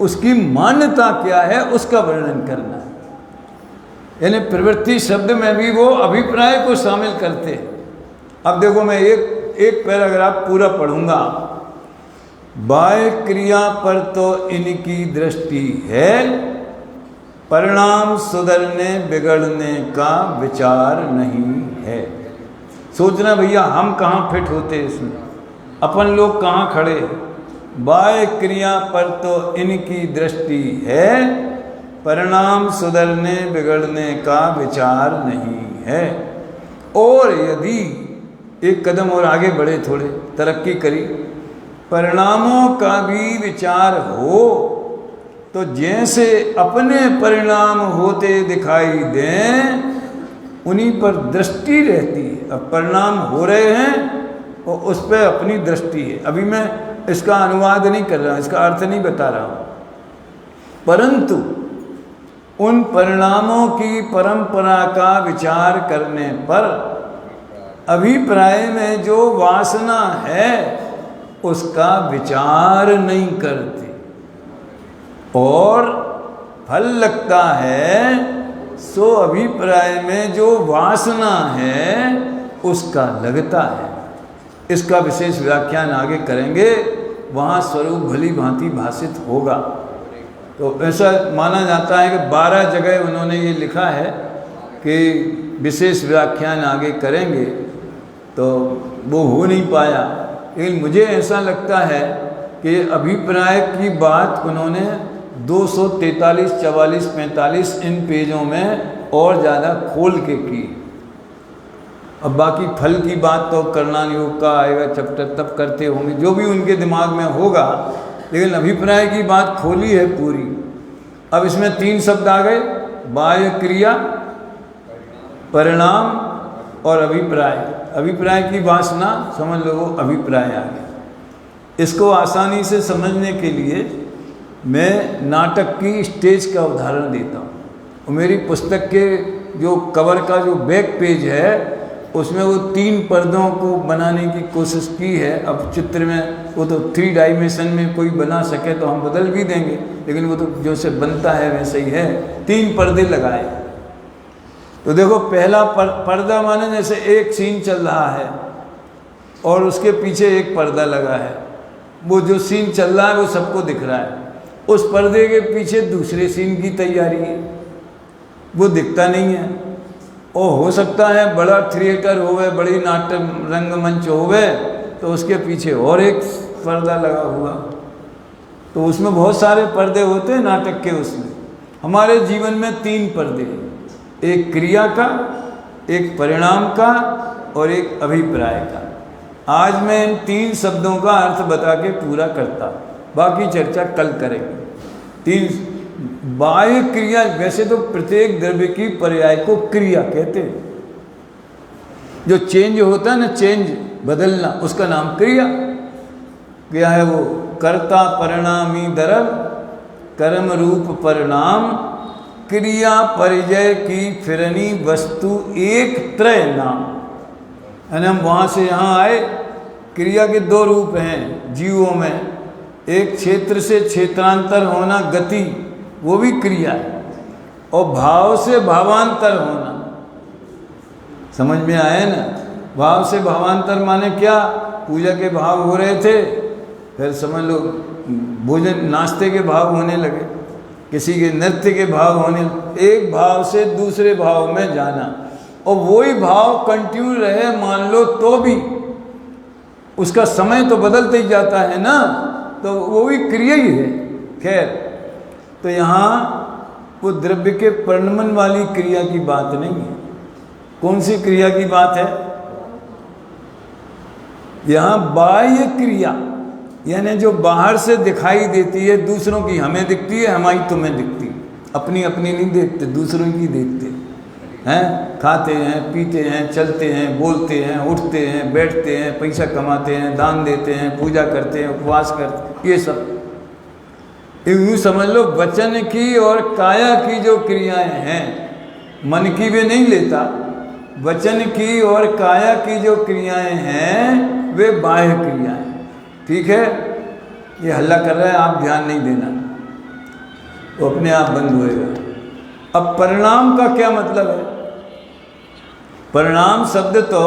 उसकी मान्यता क्या है उसका वर्णन करना है। यानी प्रवृत्ति शब्द में भी वो अभिप्राय को शामिल करते हैं। अब देखो, मैं एक पैराग्राफ पूरा पढ़ूंगा। बाह्य क्रिया पर तो इनकी दृष्टि है, परिणाम सुधरने बिगड़ने का विचार नहीं है। सोचना भैया, हम कहाँ फिट होते इसमें, अपन लोग कहाँ खड़े। बाह्य क्रिया पर तो इनकी दृष्टि है, परिणाम सुधरने बिगड़ने का विचार नहीं है। और यदि एक कदम और आगे बढ़े, थोड़े तरक्की करी, परिणामों का भी विचार हो तो जैसे अपने परिणाम होते दिखाई दें, उन्हीं पर दृष्टि रहती है। अब परिणाम हो रहे हैं और उस पर अपनी दृष्टि है। अभी मैं इसका अनुवाद नहीं कर रहा, इसका अर्थ नहीं बता रहा हूँ, परंतु उन परिणामों की परंपरा का विचार करने पर अभिप्राय में जो वासना है उसका विचार नहीं करते, और फल लगता है सो अभिप्राय में जो वासना है उसका लगता है। इसका विशेष व्याख्यान आगे करेंगे, वहाँ स्वरूप भली भांति भाषित होगा। तो ऐसा माना जाता है कि 12 जगह उन्होंने ये लिखा है कि विशेष व्याख्यान आगे करेंगे, तो वो हो नहीं पाया। लेकिन मुझे ऐसा लगता है कि अभिप्राय की बात उन्होंने 243, 44, 45 इन पेजों में और ज़्यादा खोल के की। अब बाकी फल की बात तो करणान योग का आएगा चैप्टर, तब करते होंगे जो भी उनके दिमाग में होगा, लेकिन अभिप्राय की बात खोली है पूरी। अब इसमें 3 शब्द आ गए, बाह्य क्रिया, परिणाम और अभिप्राय। अभिप्राय की वासना समझ लो, अभिप्राय आ गया। इसको आसानी से समझने के लिए मैं नाटक की स्टेज का उदाहरण देता हूँ। और मेरी पुस्तक के जो कवर का जो बैक पेज है उसमें वो 3 पर्दों को बनाने की कोशिश की है। अब चित्र में वो तो 3 डायमेंशन में कोई बना सके तो हम बदल भी देंगे, लेकिन वो तो जो से बनता है वैसे ही है। 3 पर्दे लगाए। तो देखो पहला पर्दा माने जैसे एक सीन चल रहा है और उसके पीछे एक पर्दा लगा है, वो जो सीन चल रहा है वो सबको दिख रहा है। उस पर्दे के पीछे दूसरे सीन की तैयारी है, वो दिखता नहीं है। और हो सकता है बड़ा थिएटर होवे, बड़ी नाटक रंगमंच होवे, तो उसके पीछे और एक पर्दा लगा हुआ। तो उसमें बहुत सारे पर्दे होते हैं नाटक के। उसमें हमारे जीवन में 3 पर्दे हैं, एक क्रिया का, एक परिणाम का और एक अभिप्राय का। आज मैं इन 3 शब्दों का अर्थ बता के पूरा करता, बाकी चर्चा कल करेंगे। 3 बाह्य क्रिया, वैसे तो प्रत्येक द्रव्य की पर्याय को क्रिया कहते हैं। जो चेंज होता है ना, चेंज बदलना, उसका नाम क्रिया। क्या है वो? कर्ता परिणामी द्रव्य, कर्म रूप परिणाम, क्रिया परिजय की फिरनी वस्तु एक त्रय नाम। यानी हम वहाँ से यहाँ आए। क्रिया के 2 रूप हैं जीवों में, एक क्षेत्र से क्षेत्रांतर होना, गति, वो भी क्रिया है, और भाव से भावांतर होना। समझ में आए ना? भाव से भावांतर माने क्या? पूजा के भाव हो रहे थे, फिर समझ लो भोजन नाश्ते के भाव होने लगे, किसी के नृत्य के भाव होने, एक भाव से दूसरे भाव में जाना, और वही भाव कंटिन्यू रहे मान लो तो भी उसका समय तो बदलते ही जाता है ना, तो वो भी क्रिया ही है। खैर, तो यहाँ वो द्रव्य के परिणमन वाली क्रिया की बात नहीं है। कौन सी क्रिया की बात है? यहाँ बाह्य क्रिया, यानी जो बाहर से दिखाई देती है, दूसरों की हमें दिखती है, हमारी तुम्हें दिखती, अपनी अपनी नहीं देखते, दूसरों की देखते हैं। खाते हैं, पीते हैं, चलते हैं, बोलते हैं, उठते हैं, बैठते हैं, पैसा कमाते हैं, दान देते हैं, पूजा करते हैं, उपवास करते हैं, ये सब यूँ समझ लो। वचन की और काया की जो क्रियाएं हैं, मन की भी नहीं लेता, वचन की और काया की जो क्रियाएं हैं वे बाह्य क्रियाएं। ठीक है, ये हल्ला कर रहा है, आप ध्यान नहीं देना, वो अपने आप बंद होएगा। अब परिणाम का क्या मतलब है? परिणाम शब्द तो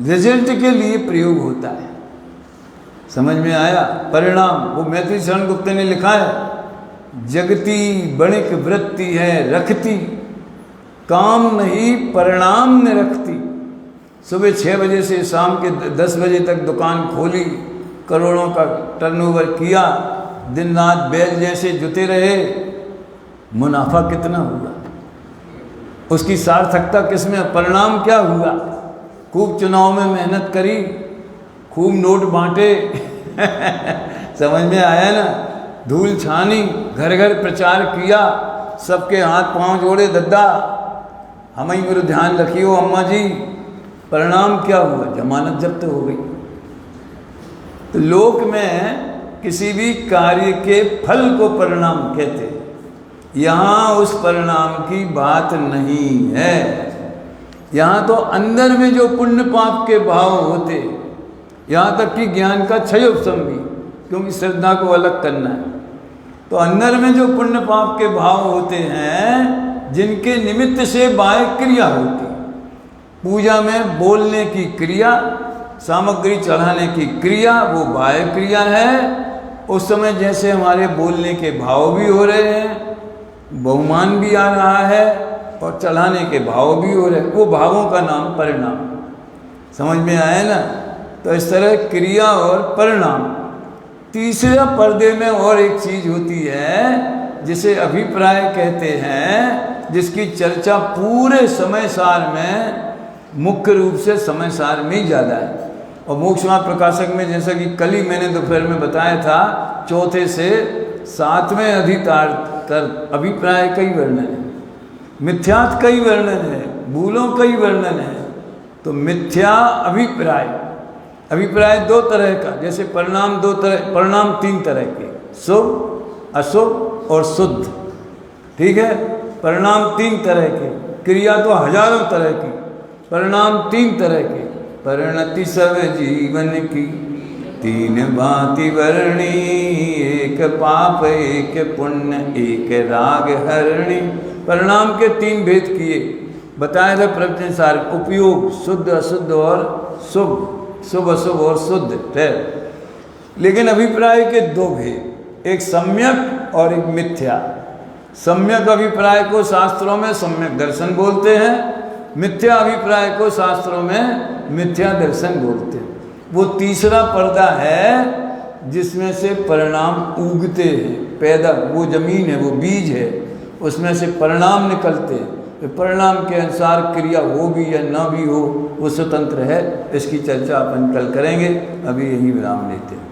रिजल्ट के लिए प्रयोग होता है, समझ में आया? परिणाम, वो मैथिली शरण गुप्त ने लिखा है, जगती बणिक वृत्ति है रखती, काम नहीं परिणाम न रखती। सुबह 6 बजे से शाम के 10 बजे तक दुकान खोली, करोड़ों का टर्नओवर किया, दिन रात बैल जैसे जुते रहे, मुनाफा कितना हुआ? उसकी सार्थकता किसमें? परिणाम क्या हुआ? खूब चुनाव में मेहनत करी, खूब नोट बांटे समझ में आया ना? धूल छानी, घर घर प्रचार किया, सबके हाथ पांव जोड़े, दद्दा हमें मेरे ध्यान रखियो अम्मा जी। परिणाम क्या हुआ? जमानत जब्त हो गई। तो लोक में किसी भी कार्य के फल को परिणाम कहते हैं। यहाँ उस परिणाम की बात नहीं है। यहाँ तो अंदर में जो पुण्य पाप के भाव होते, यहाँ तक कि ज्ञान का क्षयोपशम भी, क्योंकि श्रद्धा को अलग करना है। तो अंदर में जो पुण्य पाप के भाव होते हैं, जिनके निमित्त से बाह्य क्रिया होती, पूजा में बोलने की क्रिया, सामग्री चढ़ाने की क्रिया, वो बाह्य क्रिया है। उस समय जैसे हमारे बोलने के भाव भी हो रहे हैं, बहुमान भी आ रहा है और चढ़ाने के भाव भी हो रहे हैं, वो भावों का नाम परिणाम। समझ में आया ना? तो इस तरह क्रिया और परिणाम। तीसरे पर्दे में और एक चीज होती है जिसे अभिप्राय कहते हैं, जिसकी चर्चा पूरे समय सार में मुख्य रूप से समय सार में ही ज़्यादा है। और मोक्ष मार्ग प्रकाशक में, जैसा कि कल ही मैंने दोपहर में बताया था, 4 से 7वें अधिकार तक अभिप्राय कई वर्णन है, मिथ्यात् कई वर्णन है, भूलों कई वर्णन है। तो मिथ्या अभिप्राय, अभिप्राय 2 तरह का, जैसे परिणाम 2 तरह, परिणाम 3 तरह के, शुभ, अशुभ और शुद्ध। ठीक है, परिणाम 3 तरह के, क्रिया तो हजारों तरह की, परिणाम 3 तरह के। परिणति सब जीवन की 3 भांति वर्णी, एक पाप एक पुण्य एक राग हरणी। परिणाम के 3 भेद किए, बताए थे प्रवचन सार। उपयोग शुद्ध अशुद्ध और शुभ, शुभ अशुभ और शुद्ध है। लेकिन अभिप्राय के 2 भेद, एक सम्यक और एक मिथ्या। सम्यक अभिप्राय को शास्त्रों में सम्यक दर्शन बोलते हैं, मिथ्या अभिप्राय को शास्त्रों में मिथ्या दर्शन बोलते हैं। वो तीसरा पर्दा है जिसमें से परिणाम उगते हैं, पैदा, वो जमीन है, वो बीज है, उसमें से परिणाम निकलते हैं। तो परिणाम के अनुसार क्रिया हो भी या ना भी हो, वो स्वतंत्र है। इसकी चर्चा अपन कल करेंगे, अभी यही विराम लेते हैं।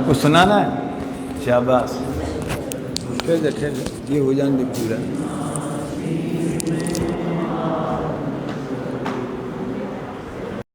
कुछ सुनाना है? शाबाश, ये हो जाने पूरा।